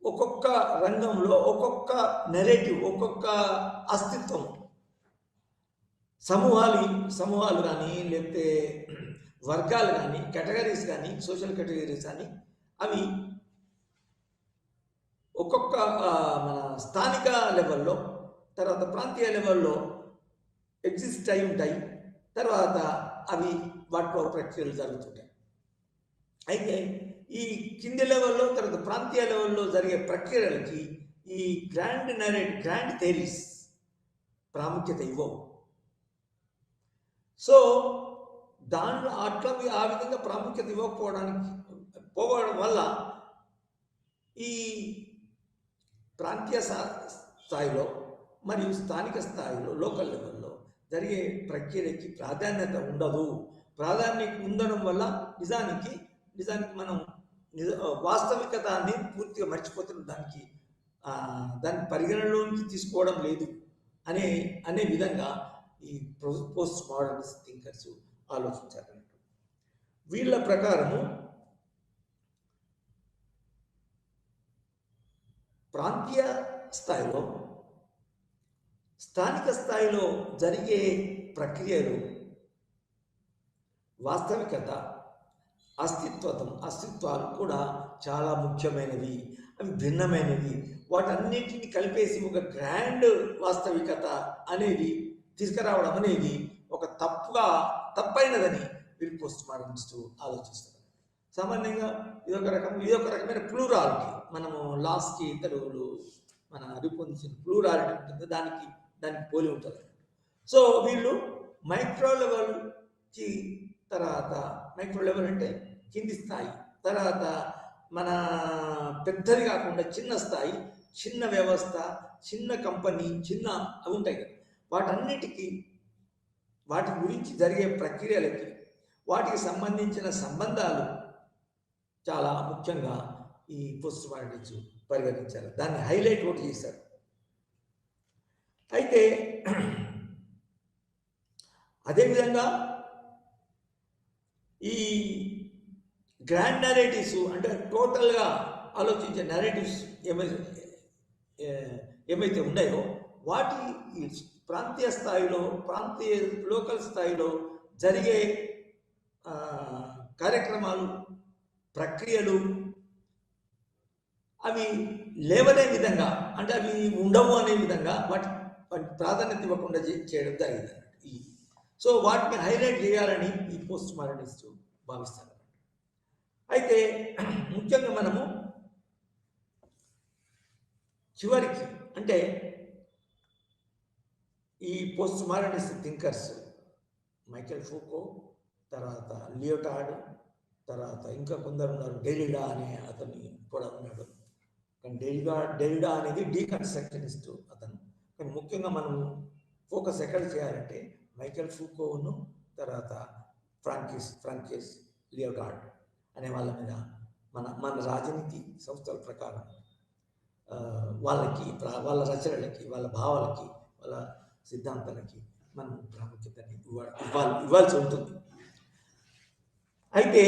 A: ఒక్కొక్క రంగంలో ఒక్కొక్క నెరేటివ్, ఒక్కొక్క అస్తిత్వం, సమూహాలు కానీ, లేకపోతే వర్గాలు కానీ, కేటగిరీస్ కానీ, సోషల్ కేటగిరీస్ కానీ, అవి ఒక్కొక్క మన స్థానిక లెవెల్లో, తర్వాత ప్రాంతీయ లెవెల్లో ఎగ్జిస్ట్ అయి ఉంటాయి. తర్వాత అవి వాటిలో ప్రక్రియలు జరుగుతుంటాయి. అయితే ఈ కింది లెవెల్లో, తర్వాత ప్రాంతీయ లెవెల్లో జరిగే ప్రక్రియలకి ఈ గ్రాండ్ థియరీస్ ప్రాముఖ్యత ఇవ్వవు. సో దాంట్లో ఆ విధంగా ప్రాముఖ్యత పోవడం వల్ల ఈ ప్రాంతీయ స్థాయిలో మరియు స్థానిక స్థాయిలో, లోకల్ లెవెల్లో జరిగే ప్రక్రియకి ప్రాధాన్యత ఉండదు. ప్రాధాన్యత ఉండడం వల్ల నిజానికి మనం వాస్తవికతాన్ని పూర్తిగా మర్చిపోతున్న, దాన్ని పరిగణలోనికి తీసుకోవడం లేదు అనే విధంగా ఈ పోస్ట్ మోడర్నిస్ట్ థింకర్స్ ఆలోచించారు. వీళ్ళ ప్రకారము ప్రాంతీయ స్థాయిలో, స్థానిక స్థాయిలో జరిగే ప్రక్రియలు వాస్తవికత, అస్తిత్వాలు కూడా చాలా ముఖ్యమైనవి, అవి భిన్నమైనవి. వాటన్నిటిని కలిపేసి ఒక గ్రాండ్ వాస్తవికత అనేది తీసుకురావడం అనేది ఒక తప్పైనదని వీళ్ళు పోస్ట్ మోడర్నిస్టు ఆలోచిస్తారు. సామాన్యంగా ఇదొక రకమైన ప్లూరాలిటీ, మనము లాస్ట్కి ఇతరులు మన రూపొందించిన ప్లూరాలిటీ ఉంటుంది, దానికి పోలి ఉంటుంది. సో వీళ్ళు మైక్రో లెవెల్కి, తర్వాత మైక్రో లెవెల్ అంటే కింది స్థాయి, తర్వాత మన పెద్దది కాకుండా చిన్న స్థాయి, చిన్న వ్యవస్థ, చిన్న కంపెనీ, అవి ఉంటాయి కదా, వాటి గురించి జరిగే ప్రక్రియలకి, వాటికి సంబంధించిన సంబంధాలు చాలా ముఖ్యంగా ఈ పోస్ట్ మోడర్నిస్టు పరిగణించారు. దాన్ని హైలైట్ ఒకటి చేశారు. అయితే అదేవిధంగా ఈ గ్రాండ్ నెరేటివ్స్ అంటే టోటల్గా ఆలోచించే నెరేటివ్స్ ఏమైతే ఉన్నాయో వాటి ప్రాంతీయ స్థాయిలో లోకల్ స్థాయిలో జరిగే కార్యక్రమాలు, ప్రక్రియలు అవి లేవనే విధంగా, అంటే అవి ఉండవు అనే విధంగా వాటి ప్రాధాన్యత ఇవ్వకుండా చేయడం జరిగింది. సో వాటిని హైలైట్ చేయాలని ఈ పోస్ట్ మోడర్నిస్ట్ భావిస్తారు. అయితే ముఖ్యంగా మనము చివరికి అంటే ఈ పోస్ట్ మోడర్నిస్ట్ థింకర్స్ మైకెల్ ఫూకో, తర్వాత లియోటార్డ్, తర్వాత ఇంకా కొందరు ఉన్నారు, డెరిడా అనే అతని కూడా ఉన్నాడు. కానీ డెరిడా అనేది డీకన్స్ట్రక్షనిస్ట్ అతను. కానీ ముఖ్యంగా మనం ఫోకస్ ఎక్కడ చేయాలంటే మైకెల్ ఫూకోను, తర్వాత ఫ్రాంకిస్ లియోటార్డ్ అనే వాళ్ళ మీద మన రాజనీతి సంస్థల ప్రకారం వాళ్ళకి, వాళ్ళ రచనలకి, వాళ్ళ భావాలకి, వాళ్ళ సిద్ధాంతాలకి మనం ప్రాముఖ్యతని ఇవ్వాల్సి ఉంటుంది. అయితే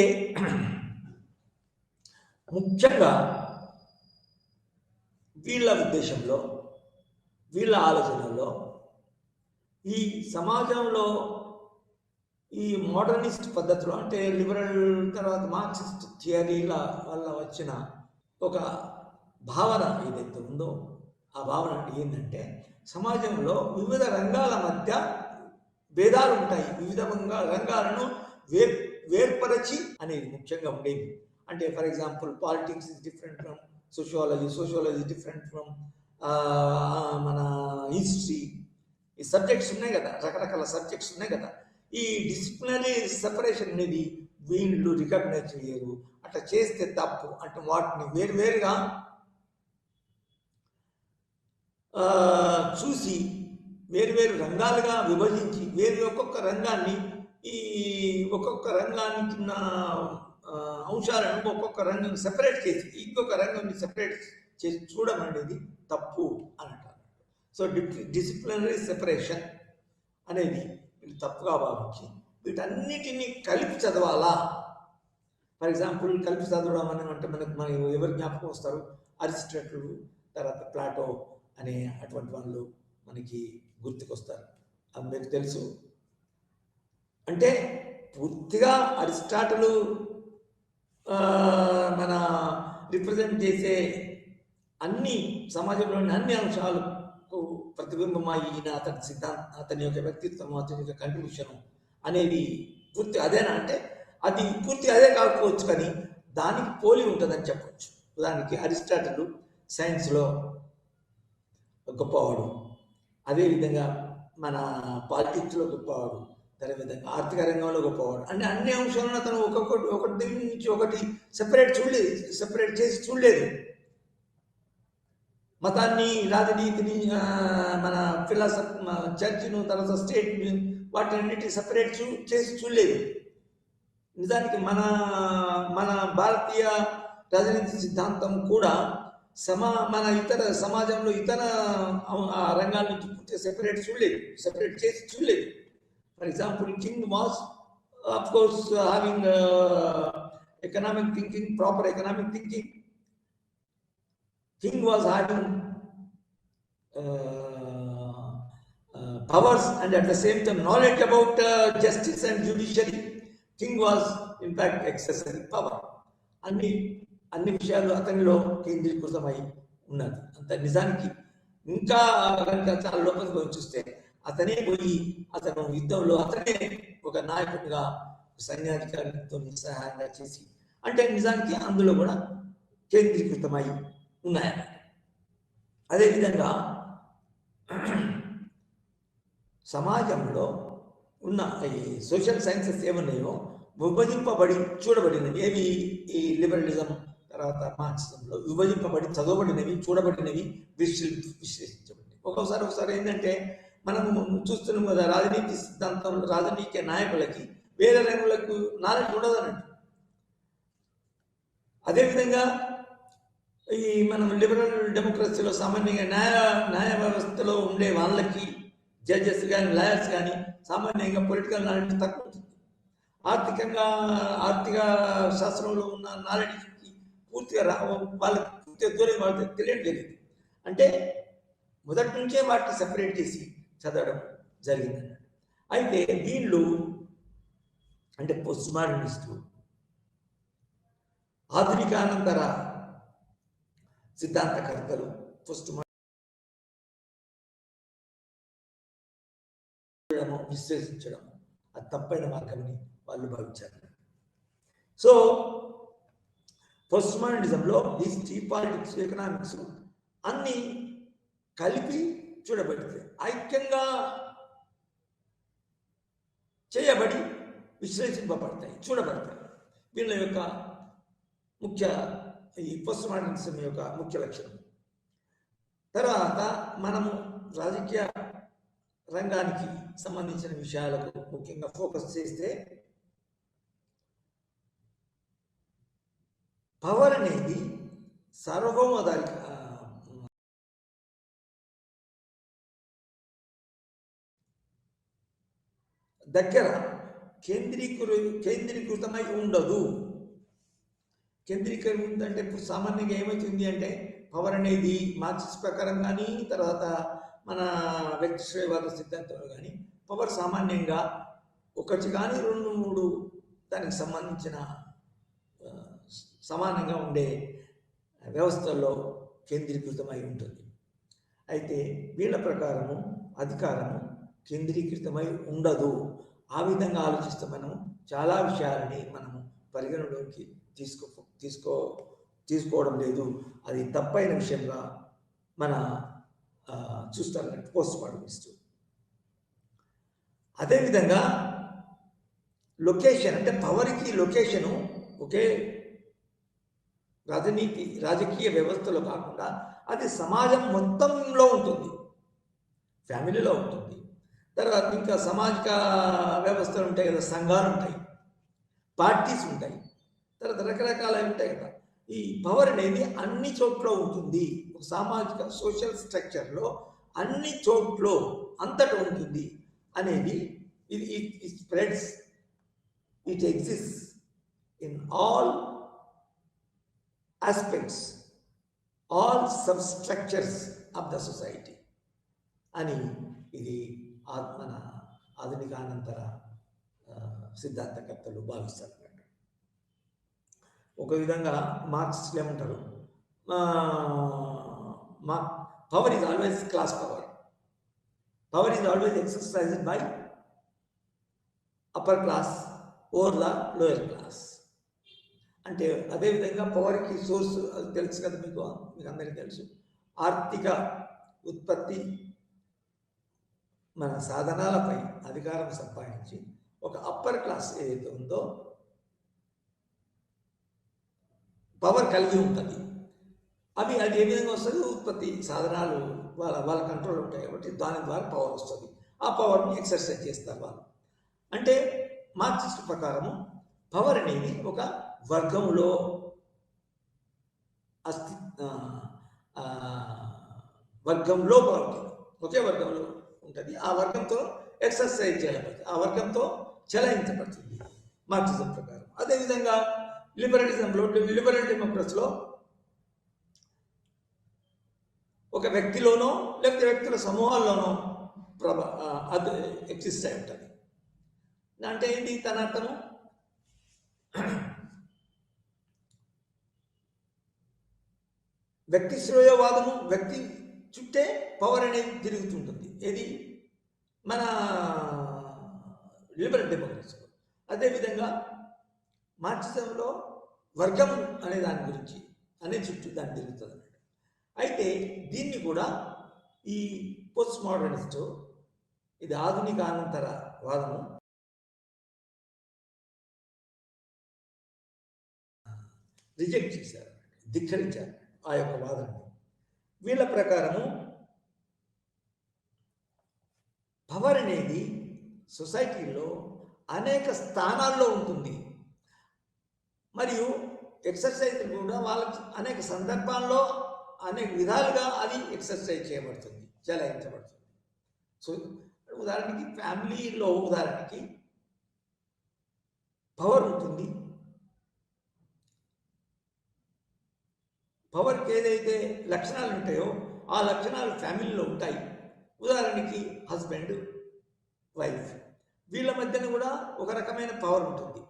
A: ముఖ్యంగా వీళ్ళ ఉద్దేశంలో, వీళ్ళ ఆలోచనలో ఈ సమాజంలో ఈ మోడర్నిస్ట్ పద్ధతిలో అంటే లిబరల్ తర్వాత మార్క్సిస్ట్ థియరీల వల్ల వచ్చిన ఒక భావన ఏదైతే ఉందో ఆ భావన ఏంటంటే సమాజంలో వివిధ రంగాల మధ్య భేదాలు ఉంటాయి, వివిధ రంగాలను వేర్పరచి అనేది ముఖ్యంగా ఉండేది. అంటే for example politics is different from sociology different from మన హిస్టరీ. ఈ సబ్జెక్ట్స్ ఉన్నాయి కదా, రకరకాల సబ్జెక్ట్స్ ఉన్నాయి కదా. ఈ డిసిప్లినరీ సెపరేషన్ అనేది వీళ్ళు రికగ్నైజ్ చేయరు. అట్లా చేస్తే తప్పు. అంటే వాటిని వేరువేరుగా చూసి వేరువేరు రంగాలుగా విభజించి ఒక్కొక్క రంగానికి ఉన్న అంశాలను ఒక్కొక్క రంగం సెపరేట్ చేసి ఇంకొక రంగాన్ని సెపరేట్ చేసి చూడడం అనేది తప్పు అని అంటారు. సో డిసిప్లినరీ సెపరేషన్ అనేది వీళ్ళు తప్పుగా భావించి వీటన్నిటినీ కలిపి చదవాలా. ఫర్ ఎగ్జాంపుల్ కలిపి చదవడం అని అంటే మన ఎవరు జ్ఞాపకం వస్తారు? అరిస్టాటిల్, తర్వాత ప్లాటో అనే అటువంటి వాళ్ళు మనకి గుర్తుకొస్తారు. అది మీకు తెలుసు. అంటే పూర్తిగా అరిస్టాటిల్ మన రిప్రజెంట్ చేసే అన్ని సమాజంలోని అన్ని అంశాలకు ప్రతిబింబమైన అతని సిద్ధాంతం, అతని యొక్క వ్యక్తిత్వం, అతని యొక్క కంట్రిబ్యూషన్ అనేది పూర్తి అదేనా అంటే అది పూర్తి అదే కాకపోవచ్చు, కానీ దానికి పోలి ఉంటుందని చెప్పవచ్చు. ఉదాహరణకి అరిస్టాటిల్ సైన్స్లో గొప్పవాడు, అదేవిధంగా మన పాలిటిక్స్లో గొప్పవాడు, అదేవిధంగా ఆర్థిక రంగంలో గొప్పవాడు. అంటే అన్ని అంశాలను అతను ఒకటి నుంచి ఒకటి సెపరేట్ చేసి చూడలేదు. మతాన్ని, రాజనీతిని, మన చర్చిను, తర్వాత స్టేట్ని, వాటి అన్నిటిని సెపరేట్ చేసి చూడలేదు. నిజానికి మన భారతీయ రాజనీతి సిద్ధాంతం కూడా మన ఇతర సమాజంలో ఇతర రంగాల నుంచి పూర్తిగా సెపరేట్ చేసి చూడలేదు. For example king was of course having economic thinking, proper economic thinking. King was having powers and at the same time knowledge about justice and judiciary. King was in fact excessive power. అన్ని విషయాలు అతనిలో కేంద్రీకృతమై ఉన్నది. అంత నిజానికి ఇంకా చాలా లోపలికి పోయి చూస్తే అతను యుద్ధంలో అతనే ఒక నాయకుడిగా సైన్యాధికారులతో నిస్సహాయంగా చేసి అంటే నిజానికి అందులో కూడా కేంద్రీకృతమై ఉన్నాయి. అదేవిధంగా సమాజంలో ఉన్న ఈ సోషల్ సైన్సెస్ ఏమన్నాయో చూడబడినవి ఏవి? ఈ లిబరలిజం తర్వాత మార్క్సిజంలో విభజింపబడి చదవబడినవి, చూడబడినవి, విశ్లేషించబడినవి. ఒకసారి ఏంటంటే మనము చూస్తున్నాం కదా, రాజనీతి సిద్ధాంతం, రాజనీతి నాయకులకి వేరే రంగులకు నాలెడ్జ్ ఉండదన్నట్టు. అదేవిధంగా ఈ మనం లిబరల్ డెమోక్రసీలో సామాన్యంగా న్యాయ వ్యవస్థలో ఉండే వాళ్ళకి జడ్జెస్ కానీ, లాయర్స్ కానీ సామాన్యంగా పొలిటికల్ నాలెడ్జ్ తక్కువ ఉంటుంది. ఆర్థికంగా ఆర్థిక శాస్త్రంలో ఉన్న నాలెడ్జ్కి పూర్తిగా వాళ్ళకి పూర్తిగా దూరం వాళ్ళకి తెలియదు. అంటే మొదటి నుంచే వాటిని సెపరేట్ చేసి చదవడం జరిగిందన్నమాట. అయితే వీళ్ళు అంటే పోస్ట్ మోడర్నిస్టు ఆధునికానంతర సిద్ధాంతకర్తలు పోస్ట్ విశ్లేషించడం అది తప్పైన మార్గమని వాళ్ళు భావించారు. సో పోస్ట్ మోడర్నిజంలో హిస్టరీ, పాలిటిక్స్, ఎకనామిక్స్ అన్నీ కలిపి చూడబడితే ఐక్యంగా చేయబడి విశ్లేషింపబడతాయి, చూడబడతాయి. వీళ్ళ యొక్క ముఖ్య ఈ పోస్ట్ మోడర్నిజం యొక్క ముఖ్య లక్షణం. తర్వాత మనము రాజకీయ రంగానికి సంబంధించిన విషయాలకు ముఖ్యంగా ఫోకస్ చేస్తే పవర్ అనేది సార్వభౌమదారి దగ్గర కేంద్రీకృతమై ఉండదు. కేంద్రీకరణ అంటే ఇప్పుడు సామాన్యంగా ఏమవుతుంది అంటే పవర్ అనేది మార్క్సిస్ట్ ప్రకారం కానీ తర్వాత మన వ్యక్తిశ్రేయవాద సిద్ధాంతంలో కానీ పవర్ సామాన్యంగా ఒకటి కానీ 2-3 దానికి సంబంధించిన సమానంగా ఉండే వ్యవస్థల్లో కేంద్రీకృతమై ఉంటుంది. అయితే వీళ్ళ ప్రకారము అధికారము కేంద్రీకృతమై ఉండదు. ఆ విధంగా ఆలోచిస్తే మనము చాలా విషయాలని మనము పరిగణలోకి తీసుకోవడం లేదు. అది తప్పైన విషయంగా మన చూస్తారు పోస్ట్ మోడర్నిస్ట్. అదేవిధంగా లొకేషన్ అంటే పవర్కి లొకేషను ఒకే రాజకీయ వ్యవస్థలో కాకుండా అది సమాజం మొత్తంలో ఉంటుంది, ఫ్యామిలీలో ఉంటుంది. తర్వాత ఇంకా సామాజిక వ్యవస్థలు ఉంటాయి కదా, సంఘాలు ఉంటాయి, పార్టీస్ ఉంటాయి, తర్వాత రకరకాలవి ఉంటాయి కదా. ఈ పవర్ అనేది అన్ని చోట్ల ఉంటుంది. ఒక సామాజిక సోషల్ స్ట్రక్చర్లో అన్ని చోట్ల అంతటా ఉంటుంది అనేది ఇది spreads, it exist in all aspects, all substructures of the society అని ఇది మన ఆధునికానంతర సిద్ధాంతకర్తలు భావిస్తారు. ఒక విధంగా మార్క్సిస్టులు ఏమంటారు, power is always class power, power is always exercised by upper class over the lower class. అంటే అదేవిధంగా పవర్కి సోర్స్ అది తెలుసు కదా, మీకు అందరికీ తెలుసు. ఆర్థిక ఉత్పత్తి మన సాధనాలపై అధికారం సంపాదించి ఒక అప్పర్ క్లాస్ ఏదైతే ఉందో పవర్ కలిగి ఉంటుంది. అది ఏ విధంగా వస్తుంది, ఉత్పత్తి సాధనాలు వాళ్ళ కంట్రోల్ ఉంటాయి కాబట్టి దాని ద్వారా పవర్ వస్తుంది. ఆ పవర్ని ఎక్సర్సైజ్ చేస్తారు వాళ్ళు. అంటే మార్క్సిస్ట్ ప్రకారము పవర్ అనేది ఒక వర్గంలో వర్గంలో ఉంటుంది, ఒకే వర్గంలో ఉంటుంది. ఆ వర్గంతో ఎక్సర్సైజ్ చేయబడుతుంది, ఆ వర్గంతో చెలాయించబడుతుంది మార్క్సిజం ప్రకారం. అదేవిధంగా లిబరలిజంలో, లిబరల్ డెమోక్రసీలో ఒక వ్యక్తిలోనో లేకపోతే వ్యక్తుల సమూహాల్లోనో అది ఎగ్జిస్ట్ అయి ఉంటుంది. అంటే ఏంటి తన అర్థము, వ్యక్తి శ్రేయోవాదము, వ్యక్తి చుట్టే పవర్ అనేది తిరుగుతుంటుంది. ఏది మన లిబరల్ డెమోక్రసీలో. అదేవిధంగా మార్క్సిజంలో వర్గం అనే దాని గురించి చుట్టూ దాన్ని తిరుగుతుంది అన్నమాట. అయితే దీన్ని కూడా ఈ పోస్ట్ మోడర్నిస్ట్, ఇది ఆధునిక అనంతర వాదము, రిజెక్ట్ చేశారు, ధిక్కరించారు ఆ యొక్క వాదనని. వీళ్ళ ప్రకారము పవర్ అనేది సొసైటీలో అనేక స్థానాల్లో ఉంటుంది, మరియు ఎక్సర్సైజ్ కూడా వాళ్ళకి అనేక సందర్భాల్లో అనేక విధాలుగా అది ఎక్సర్సైజ్ చేయబడుతుంది, చెలాయించబడుతుంది. సో ఉదాహరణకి ఫ్యామిలీలో, ఉదాహరణకి పవర్ ఉంటుంది. పవర్కి ఏదైతే లక్షణాలు ఉంటాయో ఆ లక్షణాలు ఫ్యామిలీలో ఉంటాయి. ఉదాహరణకి హస్బెండ్, వైఫ్, వీళ్ళ మధ్యన కూడా ఒక రకమైన పవర్ ఉంటుంది.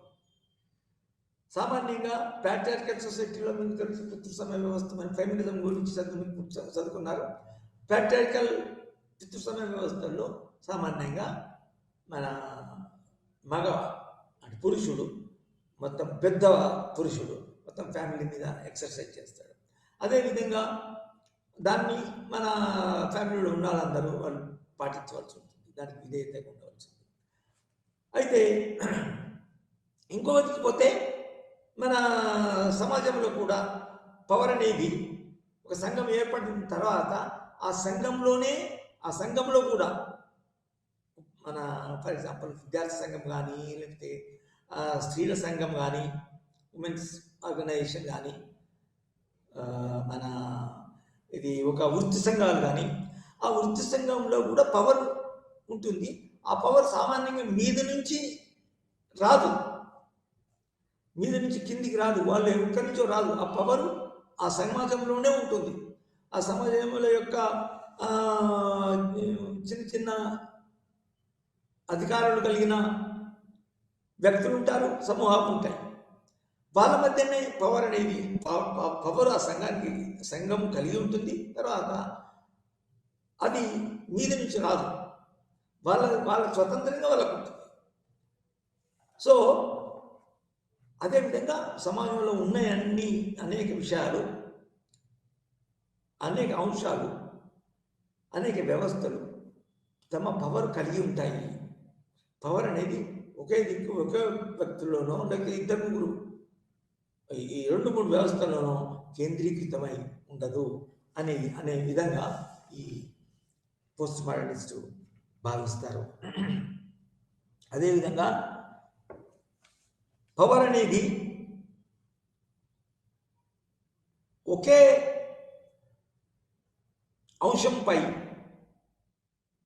A: సామాన్యంగా ప్యాట్రియార్కల్ సొసైటీలో మీకు తెలుసు, పితృసమయ వ్యవస్థ, మన ఫెమినిజం గురించి చదువుకున్నారు. ప్యాట్రియార్కల్ పితృసమయ వ్యవస్థల్లో సామాన్యంగా మన మగ అంటే పురుషుడు, మొత్తం పెద్ద పురుషుడు మొత్తం ఫ్యామిలీ మీద ఎక్సర్సైజ్ చేస్తాడు. అదేవిధంగా దాన్ని మన ఫ్యామిలీలో ఉన్న వాళ్ళందరూ వాళ్ళు పాటించవలసి ఉంటుంది, దానికి విధేయతగా ఉండవలసింది. అయితే ఇంకొకటికి పోతే మన సమాజంలో కూడా పవర్ అనేది ఒక సంఘం ఏర్పడిన తర్వాత ఆ సంఘంలో కూడా మన ఫర్ ఎగ్జాంపుల్ విద్యార్థి సంఘం కానీ, లేకపోతే స్త్రీల సంఘం కానీ, ఉమెన్స్ ఆర్గనైజేషన్ కానీ, మన ఇది ఒక వృత్తి సంఘాలు కానీ, ఆ వృత్తి సంఘంలో కూడా పవర్ ఉంటుంది. ఆ పవర్ సామాన్యంగా మీద నుంచి రాదు, మీద నుంచి కిందికి రాదు, వాళ్ళు ఎక్కడి నుంచో రాదు. ఆ పవరు ఆ సమాజంలోనే ఉంటుంది. ఆ సమాజంలో యొక్క చిన్న చిన్న అధికారాలు కలిగిన వ్యక్తులు ఉంటారు, సమూహాలు ఉంటాయి. వాళ్ళ మధ్యనే పవర్ అనేది పవర్ ఆ సంఘం కలిగి ఉంటుంది. తర్వాత అది మీద నుంచి రాదు, వాళ్ళ స్వతంత్రంగా వాళ్ళకు ఉంటుంది. సో అదేవిధంగా సమాజంలో ఉన్న అనేక విషయాలు, అనేక అంశాలు, అనేక వ్యవస్థలు తమ పవర్ కలిగి ఉంటాయి. పవర్ అనేది ఒకే వ్యక్తుల్లోనో లేకపోతే ఇద్దరు ముగ్గురు, ఈ 2-3 వ్యవస్థల్లోనో కేంద్రీకృతమై ఉండదు అనే విధంగా ఈ పోస్ట్ మోడర్నిస్టు భావిస్తారు. అదేవిధంగా పవర్ అనేది ఒకే అంశంపై,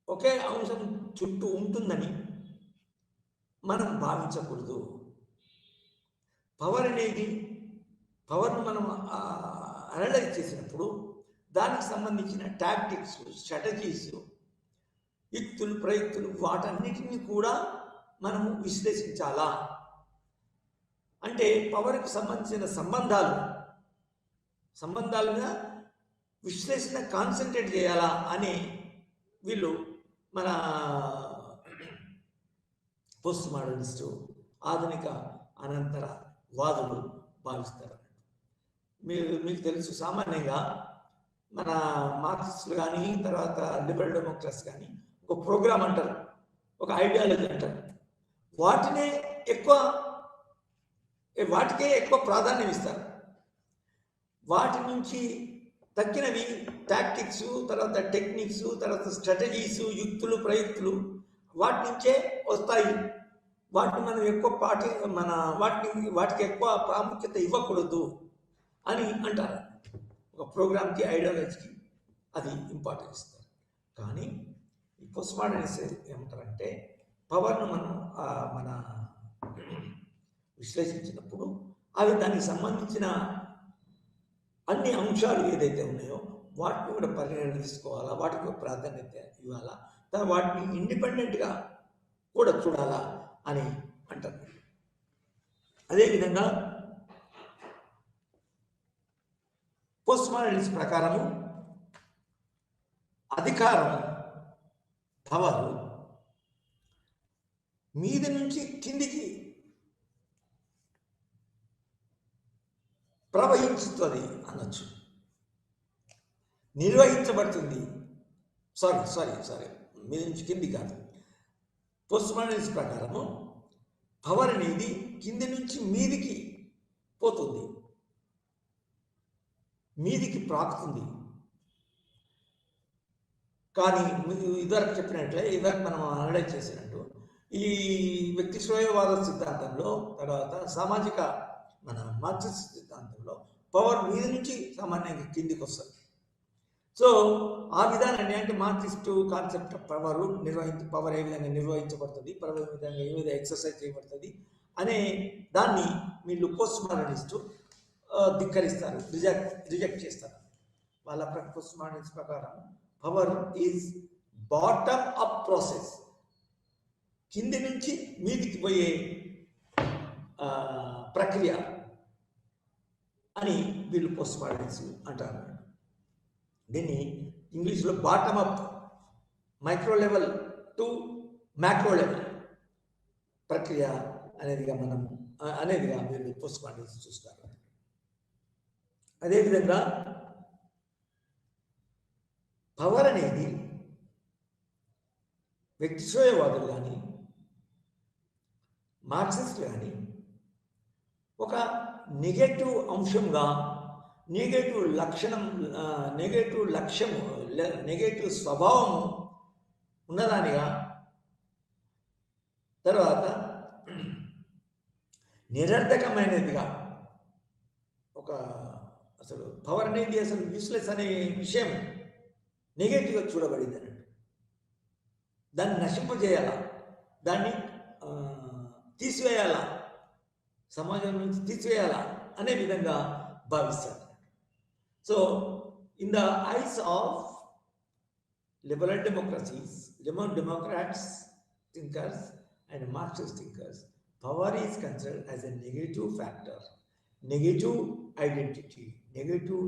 A: ఒకే అంశం చుట్టూ ఉంటుందని మనం భావించకూడదు. పవర్ను మనం అనలైజ్ చేసినప్పుడు దానికి సంబంధించిన టాక్టిక్స్, స్ట్రాటజీస్, యుక్తులు, ప్రయుక్తులు, వాటన్నిటిని కూడా మనము విశ్లేషించాలా. అంటే పవర్కి సంబంధించిన సంబంధాల మీద విశ్లేషణ కాన్సన్ట్రేట్ చేయాలా అని వీళ్ళు మన పోస్ట్ మోడర్నిస్టు, ఆధునిక అనంతర వాదులు భావిస్తారు. మీకు తెలుసు, సామాన్యంగా మన మార్క్సిస్టులు కానీ, తర్వాత లిబరల్ డెమోక్రట్స్ కానీ ఒక ప్రోగ్రామ్ అంటారు, ఒక ఐడియాలజీ అంటారు. వాటికే ఎక్కువ ప్రాధాన్యం ఇస్తారు. వాటి నుంచి తక్కినవి టాక్టిక్స్, తర్వాత టెక్నిక్స్, తర్వాత స్ట్రాటజీస్, యుక్తులు, ప్రయుక్తులు వాటి నుంచే వస్తాయి. వాటిని మనం ఎక్కువ వాటికి ఎక్కువ ప్రాముఖ్యత ఇవ్వకూడదు అని అంటారు. ఒక ప్రోగ్రామ్కి, ఐడియాలజీకి అది ఇంపార్టెన్స్ ఇస్తారు. కానీ ఈ పోస్ట్ మోడర్నిస్ట్ ఏమంటారంటే పవర్ను మన విశ్లేషించినప్పుడు అవి దానికి సంబంధించిన అన్ని అంశాలు ఏదైతే ఉన్నాయో వాటిని కూడా పరిగణన తీసుకోవాలా, వాటికి ప్రాధాన్యత ఇవ్వాలా, వాటిని ఇండిపెండెంట్గా కూడా చూడాలా అని అంటారు. అదేవిధంగా పోస్ట్ మోడర్నిస్ట్ ప్రకారము అధికారం, పవర్ మీద నుంచి కిందికి ప్రవహించుతుంది అనొచ్చు, నిర్వహించబడుతుంది. సారీ మీద నుంచి కింది కాదు. పోస్ట్ మోడర్నిస్ట్ ప్రకారము పవర్ అనేది కింది నుంచి మీదికి పోతుంది, మీదికి ప్రాకుతుంది. కానీ ఇదివరకు చెప్పినట్లే, ఇదివరకు మనం అనలైజ్ చేసినట్టు ఈ వ్యక్తి శ్రేయవాద సిద్ధాంతంలో, తర్వాత సామాజిక మన మార్క్సిస్ట్ సిద్ధాంతంలో పవర్ మీద నుంచి సామాన్యంగా కిందికి వస్తుంది. సో ఆ విధానాన్ని, అంటే మార్క్సిస్ట్ కాన్సెప్ట్ పవర్ ఏ విధంగా నిర్వహించబడుతుంది, పవర్ ఏ విధంగా ఎక్సర్సైజ్ చేయబడుతుంది అనే దాన్ని వీళ్ళు పోస్ట్ మోడర్నిస్ట్ ధిక్కరిస్తారు, రిజెక్ట్ చేస్తారు. వాళ్ళ పోస్ట్ మోడర్నిస్ట్ ప్రకారం power is bottom up process, కింది నుంచి మీదికి పోయే ప్రక్రియ అని వీళ్ళు పోస్ట్ మోడర్నిస్ట్ అంటారు. దీన్ని ఇంగ్లీష్లో bottom up, micro level to macro level ప్రక్రియ అనేదిగా వీళ్ళు పోస్ట్ మోడర్నిస్ట్ చూస్తారు. అదేవిధంగా పవర్ అనేది వ్యక్తిశ్రేయవాదులు కానీ మార్క్సిస్టులు కానీ ఒక నెగటివ్ అంశంగా, నెగటివ్ లక్ష్యము, నెగటివ్ స్వభావం ఉన్నదానిగా, తర్వాత నిరర్ధకమైనదిగా, అసలు పవర్ అనేది అసలు యూస్లెస్ అనే విషయం నెగటివ్గా చూడబడింది అన్నట్టు. దాన్ని నశింపజేయాలా, దాన్ని తీసివేయాలా, సమాజం నుంచి తీసివేయాలా అనే విధంగా భావిస్తారు. So in the eyes of liberal democracies, Democrats thinkers and Marxist thinkers, power is considered as a negative factor, negative identity, negative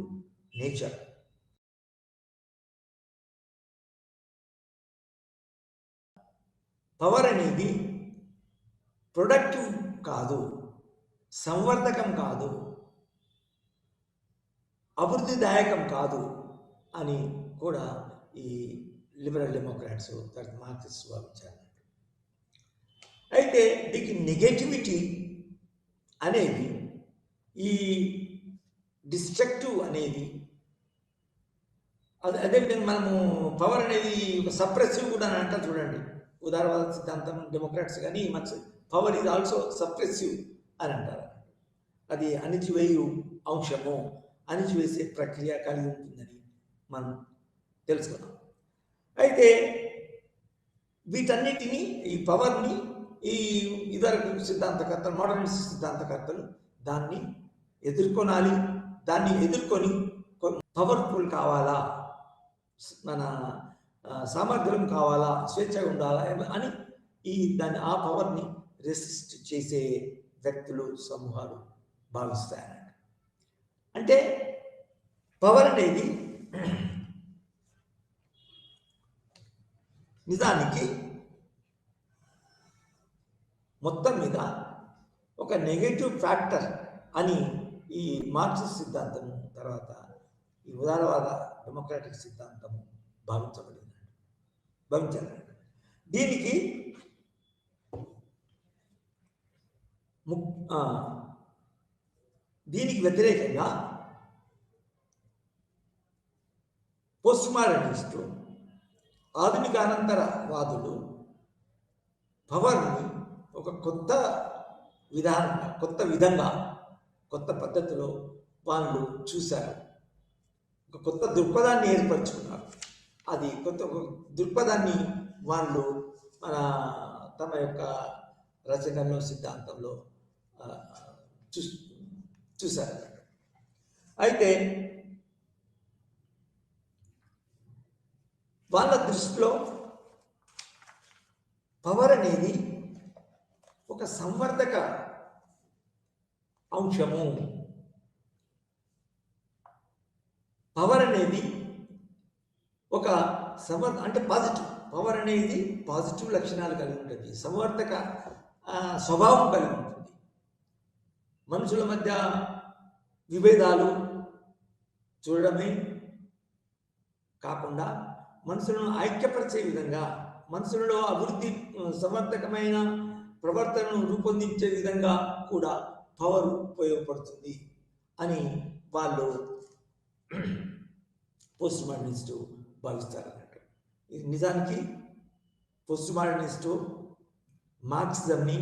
A: nature. Power అనేది ప్రొడక్టివ్ కాదు, సంవర్ధకం కాదు, అభివృద్ధిదాయకం కాదు అని కూడా ఈ లిబరల్ డెమోక్రాట్స్, మార్క్సిస్ట్ భావించారు. అయితే దీనికి నెగటివిటీ అనేది, ఈ డిస్ట్రక్టివ్ అనేది, అదేవిధంగా మనము పవర్ అనేది ఒక సప్రెసివ్ కూడా అని అంటారు చూడండి. ఉదారవాద సిద్ధాంతం డెమోక్రాట్స్ కానీ పవర్ ఈజ్ ఆల్సో సప్రెసివ్ అని అంటారు. అది అణిచివేయు అంశము, అణిచివేసే ప్రక్రియ కలిగి ఉంటుందని మనం తెలుసుకున్నాం. అయితే వీటన్నిటినీ, ఈ పవర్ని ఈ ఇదివరకు సిద్ధాంతకర్తలు, మోడర్నిస్ట్ సిద్ధాంతకర్తలు దాన్ని ఎదుర్కొనాలి. దాన్ని ఎదుర్కొని పవర్ఫుల్ కావాలా, మన సామర్థ్యం కావాలా, స్వేచ్ఛగా ఉండాలా అని ఆ పవర్ని రెసిస్ట్ చేసే వ్యక్తులు, సమూహాలు భావిస్తాయన్నమాట. అంటే పవర్ అనేది నిజానికి మొత్తం మీద ఒక నెగటివ్ ఫ్యాక్టర్ అని ఈ మార్క్సిస్ట్ సిద్ధాంతం, తర్వాత ఈ ఉదారవాద డెమోక్రాటిక్ సిద్ధాంతం భావించారు. దీనికి వ్యతిరేకంగా పోస్ట్ మోడర్నిస్టు, ఆధునికానంతరవాదులు పవర్ని ఒక కొత్త విధంగా, కొత్త పద్ధతిలో వాళ్ళు చూశారు. ఒక కొత్త దృక్పథాన్ని ఏర్పరచుకున్నారు. అది కొత్త దృక్పథాన్ని వాళ్ళు తమ యొక్క రచనలో, సిద్ధాంతంలో చూశారు. అయితే వాళ్ళ దృష్టిలో పవర్ అనేది ఒక సంవర్ధక అంశము. పవర్ అనేది ఒక అంటే పాజిటివ్, పవర్ అనేది పాజిటివ్ లక్షణాలు కలిగి ఉంటుంది, సంవర్ధక స్వభావం కలిగి ఉంటుంది. మనుషుల మధ్య విభేదాలు చూడడమే కాకుండా మనుషులను ఐక్యపరిచే విధంగా, మనుషులలో అభివృద్ధి, సమర్థకమైన ప్రవర్తనను రూపొందించే విధంగా కూడా పవర్ ఉపయోగపడుతుంది అని వాళ్ళు పోస్ట్ మోడర్నిస్టు భావిస్తారు అన్నట్టు. ఇది నిజానికి పోస్ట్ మోడర్నిస్టు మార్క్సిజంని,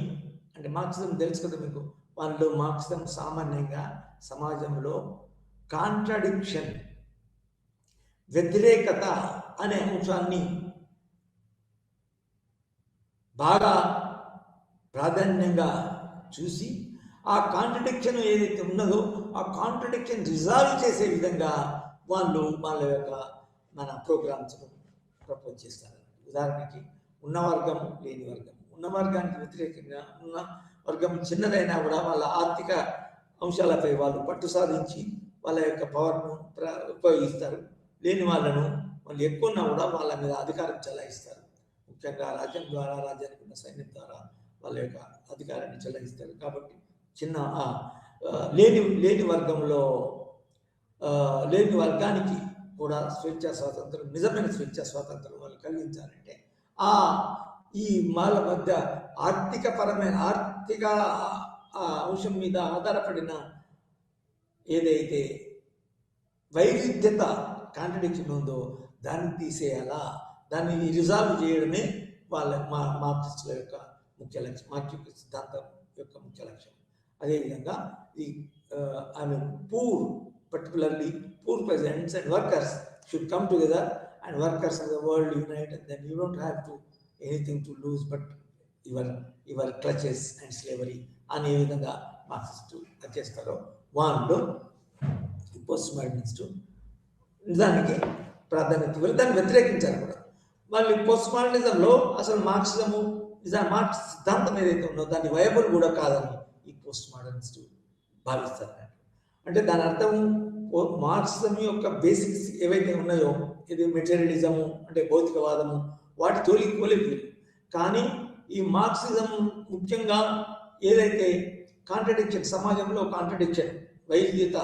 A: అంటే మార్క్సిజం తెలుసు కదా మీకు, వాళ్ళు మార్క్సిజం సామాన్యంగా సమాజంలో కాంట్రాడిక్షన్, వ్యతిరేకత అనే అంశాన్ని బాగా ప్రాధాన్యంగా చూసి ఆ కాంట్రడిక్షన్ ఏదైతే ఉన్నదో ఆ కాంట్రడిక్షన్ రిజాల్వ్ చేసే విధంగా వాళ్ళు వాళ్ళ యొక్క మన ప్రోగ్రామ్స్ను ప్రపోజ్ చేస్తారు. ఉదాహరణకి ఉన్న వర్గం లేని వర్గం, ఉన్న వర్గానికి వ్యతిరేకంగా ఉన్న వర్గం చిన్నదైనా కూడా వాళ్ళ ఆర్థిక అంశాలపై వాళ్ళు పట్టు సాధించి వాళ్ళ యొక్క పవర్ను ఉపయోగిస్తారు. లేని వాళ్ళను వాళ్ళు ఎక్కువ ఉన్నా కూడా వాళ్ళ మీద అధికారం చెలాయిస్తారు. ముఖ్యంగా రాజ్యం ద్వారా, రాజ్యానికి ఉన్న సైన్యం ద్వారా వాళ్ళ యొక్క అధికారాన్ని చెలాయిస్తారు. కాబట్టి చిన్న లేని వర్గంలో లేని వర్గానికి కూడా స్వేచ్ఛా స్వాతంత్రం, నిజమైన స్వేచ్ఛా స్వాతంత్రం వాళ్ళు కలిగించాలంటే ఈ వాళ్ళ మధ్య ఆర్థిక అంశం మీద ఆధారపడిన ఏదైతే వైవిధ్యత కాంట్రడిక్షన్ ఉందో దాన్ని తీసేయాలా, దాన్ని రిజాల్వ్ చేయడమే వాళ్ళ మార్క్సిస్టుల యొక్క ముఖ్య లక్ష్యం, మార్క్సిస్ట్ సిద్ధాంతం యొక్క ముఖ్య లక్ష్యం. అదేవిధంగా ఈ particularly poor peasants and workers should come together, and workers of the world unite, and then you don't have anything to lose but your clutches and slavery అనే విధంగా మార్క్సిస్టు చేస్తారో వాళ్ళు పోస్ట్ మోడర్నిస్టు నిజానికి ప్రాధాన్యత ఇవ్వాలి, దాన్ని వ్యతిరేకించారు కూడా. వాళ్ళు పోస్ట్ మోడర్నిజంలో అసలు మార్క్సిజము మార్క్స్ సిద్ధాంతం ఏదైతే ఉందో దాన్ని వయబుల్ కూడా కాదని ఈ పోస్ట్ మోడర్నిస్టు భావిస్తారు. అంటే దాని అర్థం మార్క్సిజం యొక్క బేసిక్స్ ఏవైతే ఉన్నాయో, ఇది మెటీరియలిజము అంటే భౌతికవాదము, వాటి తోలిపోలేదు. కానీ ఈ మార్క్సిజం ముఖ్యంగా ఏదైతే కాంట్రడిక్షన్, సమాజంలో కాంట్రడిక్షన్, వైరుధ్యత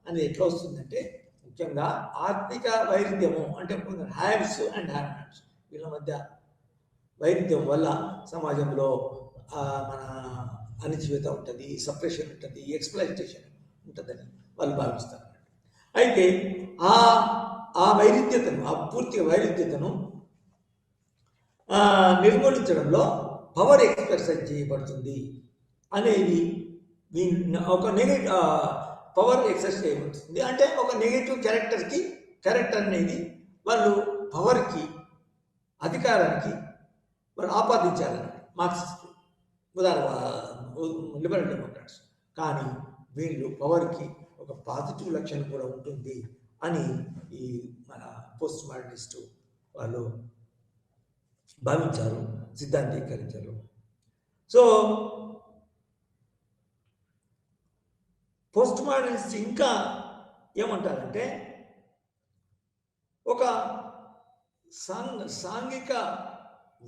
A: అనేది ఎట్లా వస్తుందంటే ముఖ్యంగా ఆర్థిక వైరుధ్యము, అంటే హ్యావ్స్ అండ్ హ్యావ్ నాట్స్ వీళ్ళ మధ్య వైరుధ్యం వల్ల సమాజంలో మన అణచివేత ఉంటుంది, సప్రెషన్ ఉంటుంది, ఎక్స్‌ప్లాయిటేషన్ ఉంటుందని వాళ్ళు భావిస్తారు. అయితే ఆ వైరుధ్యతను, ఆ పూర్తిగా వైరుధ్యతను నిర్మూలించడంలో పవర్ ఎక్సర్సైజ్ చేయబడుతుంది అనేది ఒక పవర్ ఎక్సర్సైజ్ చేయబడుతుంది. అంటే ఒక నెగిటివ్ క్యారెక్టర్ అనేది వాళ్ళు పవర్కి, అధికారానికి వాళ్ళు ఆపాదించాలని మార్క్సిస్టు, లిబరల్ డెమోక్రాట్స్. కానీ వీళ్ళు పవర్కి ఒక పాజిటివ్ లక్షణం కూడా ఉంటుంది అని ఈ మన పోస్ట్ మోడర్నిస్టు వాళ్ళు భావించారు, సిద్ధాంతీకరించారు. సో పోస్ట్ మోడర్నిస్ట్ ఇంకా ఏమంటారంటే ఒక సాంఘిక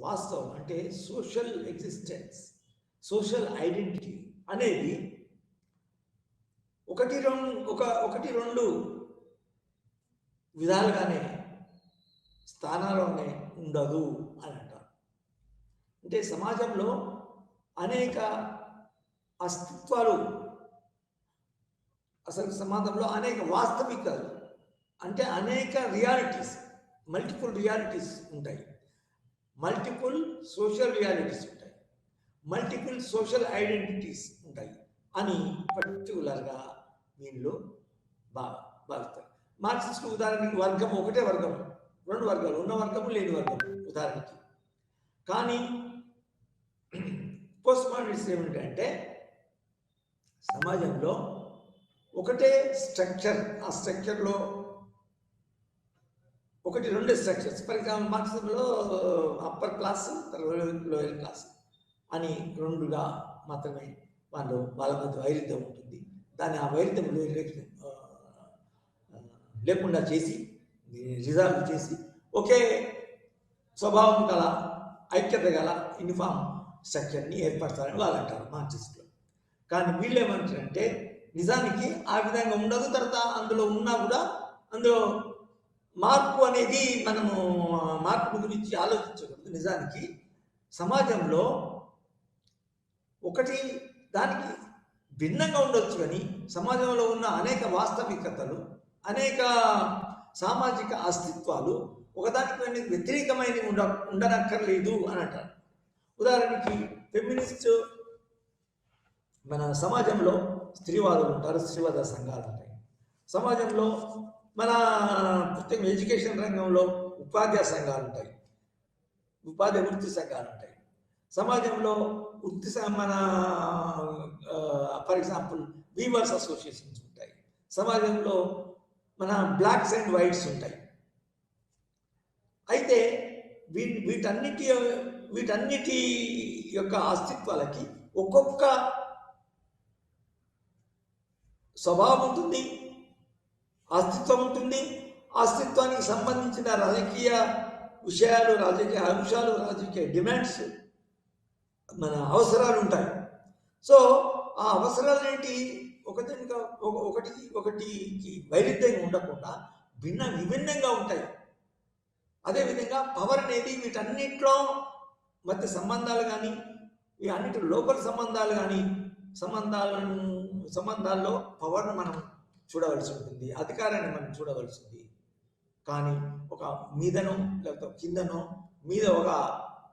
A: వాస్తవం, అంటే సోషల్ ఎగ్జిస్టెన్స్, సోషల్ ఐడెంటిటీ అనేది ఒకటి రెండు విధాలుగానే స్థానాల్లోనే ఉండదు అని అంటారు. అంటే సమాజంలో అనేక అస్తిత్వాలు, అసలు సమాజంలో అనేక వాస్తవికతలు, అంటే అనేక రియాలిటీస్, మల్టిపుల్ రియాలిటీస్ ఉంటాయి, మల్టిపుల్ సోషల్ రియాలిటీస్ ఉంటాయి, మల్టిపుల్ సోషల్ ఐడెంటిటీస్ ఉంటాయి అని పర్టికులర్గా వీళ్ళు భావిస్తారు. మార్క్సిస్టు ఉదాహరణకి వర్గం ఒకటే వర్గం, రెండు వర్గాలు, ఉన్న వర్గము లేని వర్గము ఉదాహరణకి. కానీ పోస్ట్ మోడర్నిస్ట్ ఏమిటంటే సమాజంలో ఒకటే స్ట్రక్చర్, ఆ స్ట్రక్చర్లో ఒకటి రెండు స్ట్రక్చర్స్, ఫర్ ఎగ్జాంపుల్ మార్క్సిజంలో అప్పర్ క్లాస్, లోయర్ క్లాస్ అని రెండుగా మాత్రమే వాళ్ళ మధ్య వైరుధ్యం ఉంటుంది. దాన్ని ఆ వైరుధ్యం లేకుండా చేసి, రిజాల్వ్ చేసి ఒకే స్వభావం గల, ఐక్యత గల యూనిఫామ్ స్ట్రక్చర్ని ఏర్పడతారని వాళ్ళు అంటారు మార్క్సిస్టులు. కానీ వీళ్ళు ఏమంటారంటే నిజానికి ఆ విధంగా ఉండదు. తర్వాత అందులో ఉన్నా కూడా అందులో మార్పు అనేది, మనము మార్పు గురించి ఆలోచించకూడదు. నిజానికి సమాజంలో ఒకటి దానికి భిన్నంగా ఉండొచ్చు, కానీ సమాజంలో ఉన్న అనేక వాస్తవికతలు, అనేక సామాజిక అస్తిత్వాలు ఒకదానికి వ్యతిరేకమైన ఉండనక్కర్లేదు అని అంటారు. ఉదాహరణకి ఫెమినిస్ట్, మన సమాజంలో స్త్రీవాదులు ఉంటారు, స్త్రీవాద సంఘాలు ఉంటాయి. సమాజంలో మన ప్రత్యేక ఎడ్యుకేషన్ రంగంలో ఉపాధ్యాయ సంఘాలు ఉంటాయి, ఉపాధ్యాయ వృత్తి సంఘాలు ఉంటాయి. సమాజంలో మన ఫర్ ఎగ్జాంపుల్ వీవర్స్ అసోసియేషన్స్ ఉంటాయి, సమాజంలో మన బ్లాక్స్ అండ్ వైట్స్ ఉంటాయి. అయితే వీటన్నిటి యొక్క అస్తిత్వాలకి ఒక్కొక్క స్వభావం ఉంటుంది, అస్తిత్వం ఉంటుంది. అస్తిత్వానికి సంబంధించిన రాజకీయ విషయాలు, రాజకీయ అంశాలు, రాజకీయ డిమాండ్స్, మన అవసరాలు ఉంటాయి. సో ఆ అవసరాలేంటి ఒకటికి వైరుధ్యంగా ఉండకుండా విభిన్నంగా ఉంటాయి. అదేవిధంగా పవర్ అనేది వీటన్నిటిలో మధ్య సంబంధాలు కానీ, ఈ అన్నిటి లోపల సంబంధాలు కానీ, సంబంధాల్లో పవర్ను మనం చూడవలసి ఉంటుంది, అధికారాన్ని మనం చూడవలసి ఉంది. కానీ ఒక మీదనో లేకపోతే కిందనో, మీద ఒక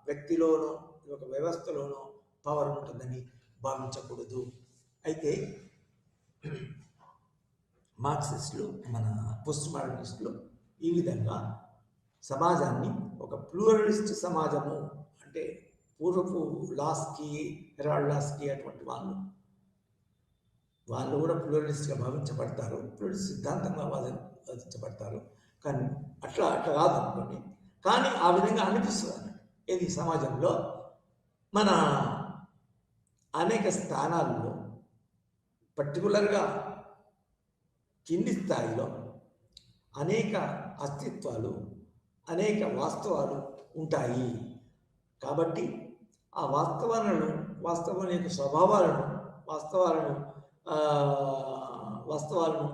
A: వ్యక్తిలోనో ఒక వ్యవస్థలోనో పవర్ ఉంటుందని భావించకూడదు. అయితే మార్క్సిస్టులు, మన పోస్ట్ మోడర్నిస్టులు ఈ విధంగా సమాజాన్ని ఒక ప్లూరలిస్ట్ సమాజము, అంటే పూర్వపు లాస్కి, హెరాల్డ్ లాస్కి అటువంటి వాళ్ళు కూడా ప్లూరలిస్ట్గా భావించబడతారు, ప్లూరలిస్ట్ సిద్ధాంతంగా వాదించబడతారు. కానీ అట్లా కాదు అనుకోండి. కానీ ఆ విధంగా అనిపిస్తుంది అన్నట్టు. ఇది సమాజంలో మన అనేక స్థానాల్లో, పర్టికులర్గా కింది స్థాయిలో అనేక అస్తిత్వాలు, అనేక వాస్తవాలు ఉంటాయి. కాబట్టి ఆ వాస్తవం యొక్క స్వభావాలను, వాస్తవాలను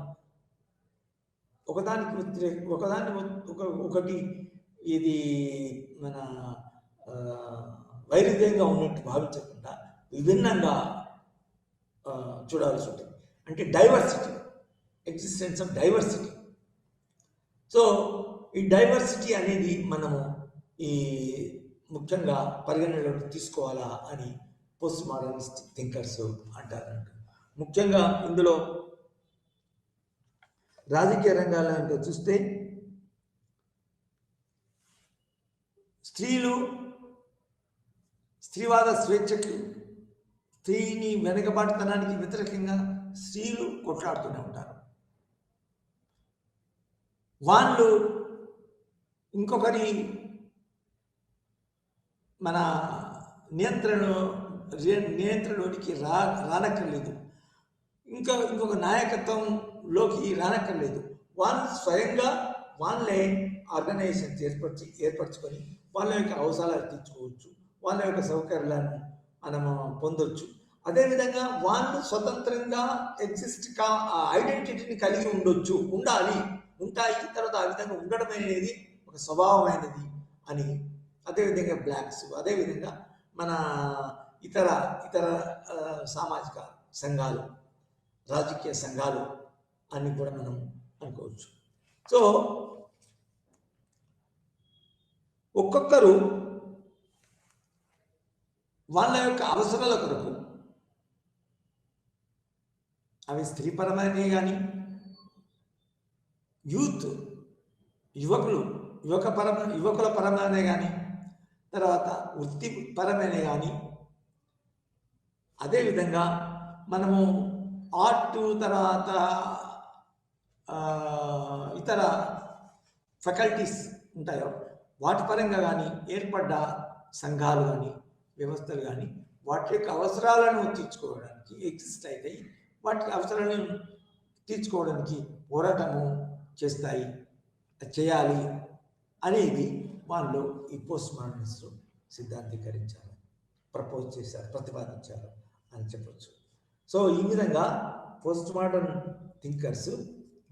A: ఒకటి ఇది మన వైరుధ్యంగా ఉన్నట్టు భావించకుండా విభిన్నంగా చూడాల్సి ఉంటుంది. అంటే diversity, existence of diversity. So ఈ డైవర్సిటీ అనేది మనము ఈ ముఖ్యంగా పరిగణనలోకి తీసుకోవాలా అని పోస్ట్ మోడర్నిస్ట్ థింకర్స్ అంటారు. ముఖ్యంగా ఇందులో రాజకీయ రంగాల్లో చూస్తే స్త్రీవాద స్వేచ్ఛకి, స్త్రీని వెనుకబాటుతనానికి వ్యతిరేకంగా స్త్రీలు కొట్లాడుతూనే ఉంటారు. వాళ్ళు ఇంకొకరి మన నియంత్రణలోనికి రానక్కర్లేదు, ఇంకొక నాయకత్వంలోకి రానక్కర్లేదు. వాళ్ళు స్వయంగా వాళ్ళే ఆర్గనైజేషన్ ఏర్పరచుకొని వాళ్ళ యొక్క అవసరాలు తీర్చుకోవచ్చు, వాళ్ళ యొక్క సౌకర్యాలను మనము పొందొచ్చు. అదేవిధంగా వాళ్ళు స్వతంత్రంగా ఐడెంటిటీని కలిగి ఉంటాయి. తర్వాత ఆ విధంగా ఉండడం అనేది ఒక స్వభావమైనది అని. అదేవిధంగా బ్లాక్స్, అదేవిధంగా మన ఇతర సామాజిక సంఘాలు, రాజకీయ సంఘాలు అని కూడా మనం అనుకోవచ్చు. సో ఒక్కొక్కరు వాళ్ళ యొక్క అవసరాల కొరకు, అవి స్త్రీపరమైనవి కానీ, యువకుల పరమైనవి కానీ, తర్వాత వృత్తిపరమైనవి కానీ, అదేవిధంగా మనము ఆర్ట్, తర్వాత ఇతర ఫ్యాకల్టీస్ ఉంటాయో వాటి పరంగా కానీ ఏర్పడ్డ సంఘాలు కానీ, వ్యవస్థలు కానీ వాటి యొక్క అవసరాలను తీర్చుకోవడానికి ఎగ్జిస్ట్ అవుతాయి. వాటి అవసరాలను తీర్చుకోవడానికి పోరాటము చేయాలి అనేది వాళ్ళు ఈ పోస్ట్ మోడర్నిస్ట్ సిద్ధాంతీకరించారు, ప్రతిపాదించారు అని చెప్పచ్చు. సో ఈ విధంగా పోస్ట్ మోడర్న్ థింకర్స్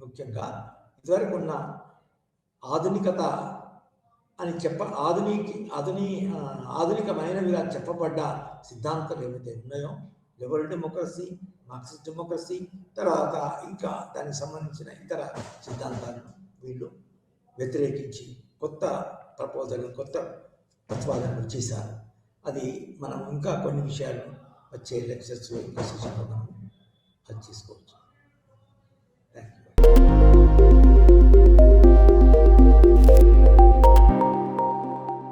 A: ముఖ్యంగా ఇదివరకు ఉన్న ఆధునికత అని ఆధునికమైనవిగా చెప్పబడ్డ సిద్ధాంతాలు ఏవైతే ఉన్నాయో, లిబరల్ డెమోక్రసీ, మార్క్సిస్ట్ డెమోక్రసీ, తర్వాత ఇంకా దానికి సంబంధించిన ఇతర సిద్ధాంతాలను వీళ్ళు వ్యతిరేకించి కొత్త ప్రతిపాదనలు చేశారు. అది మనం ఇంకా కొన్ని విషయాలు వచ్చే లెక్చర్స్లో ఇంకా సెషన్లో మనం అది చేసుకోవచ్చు.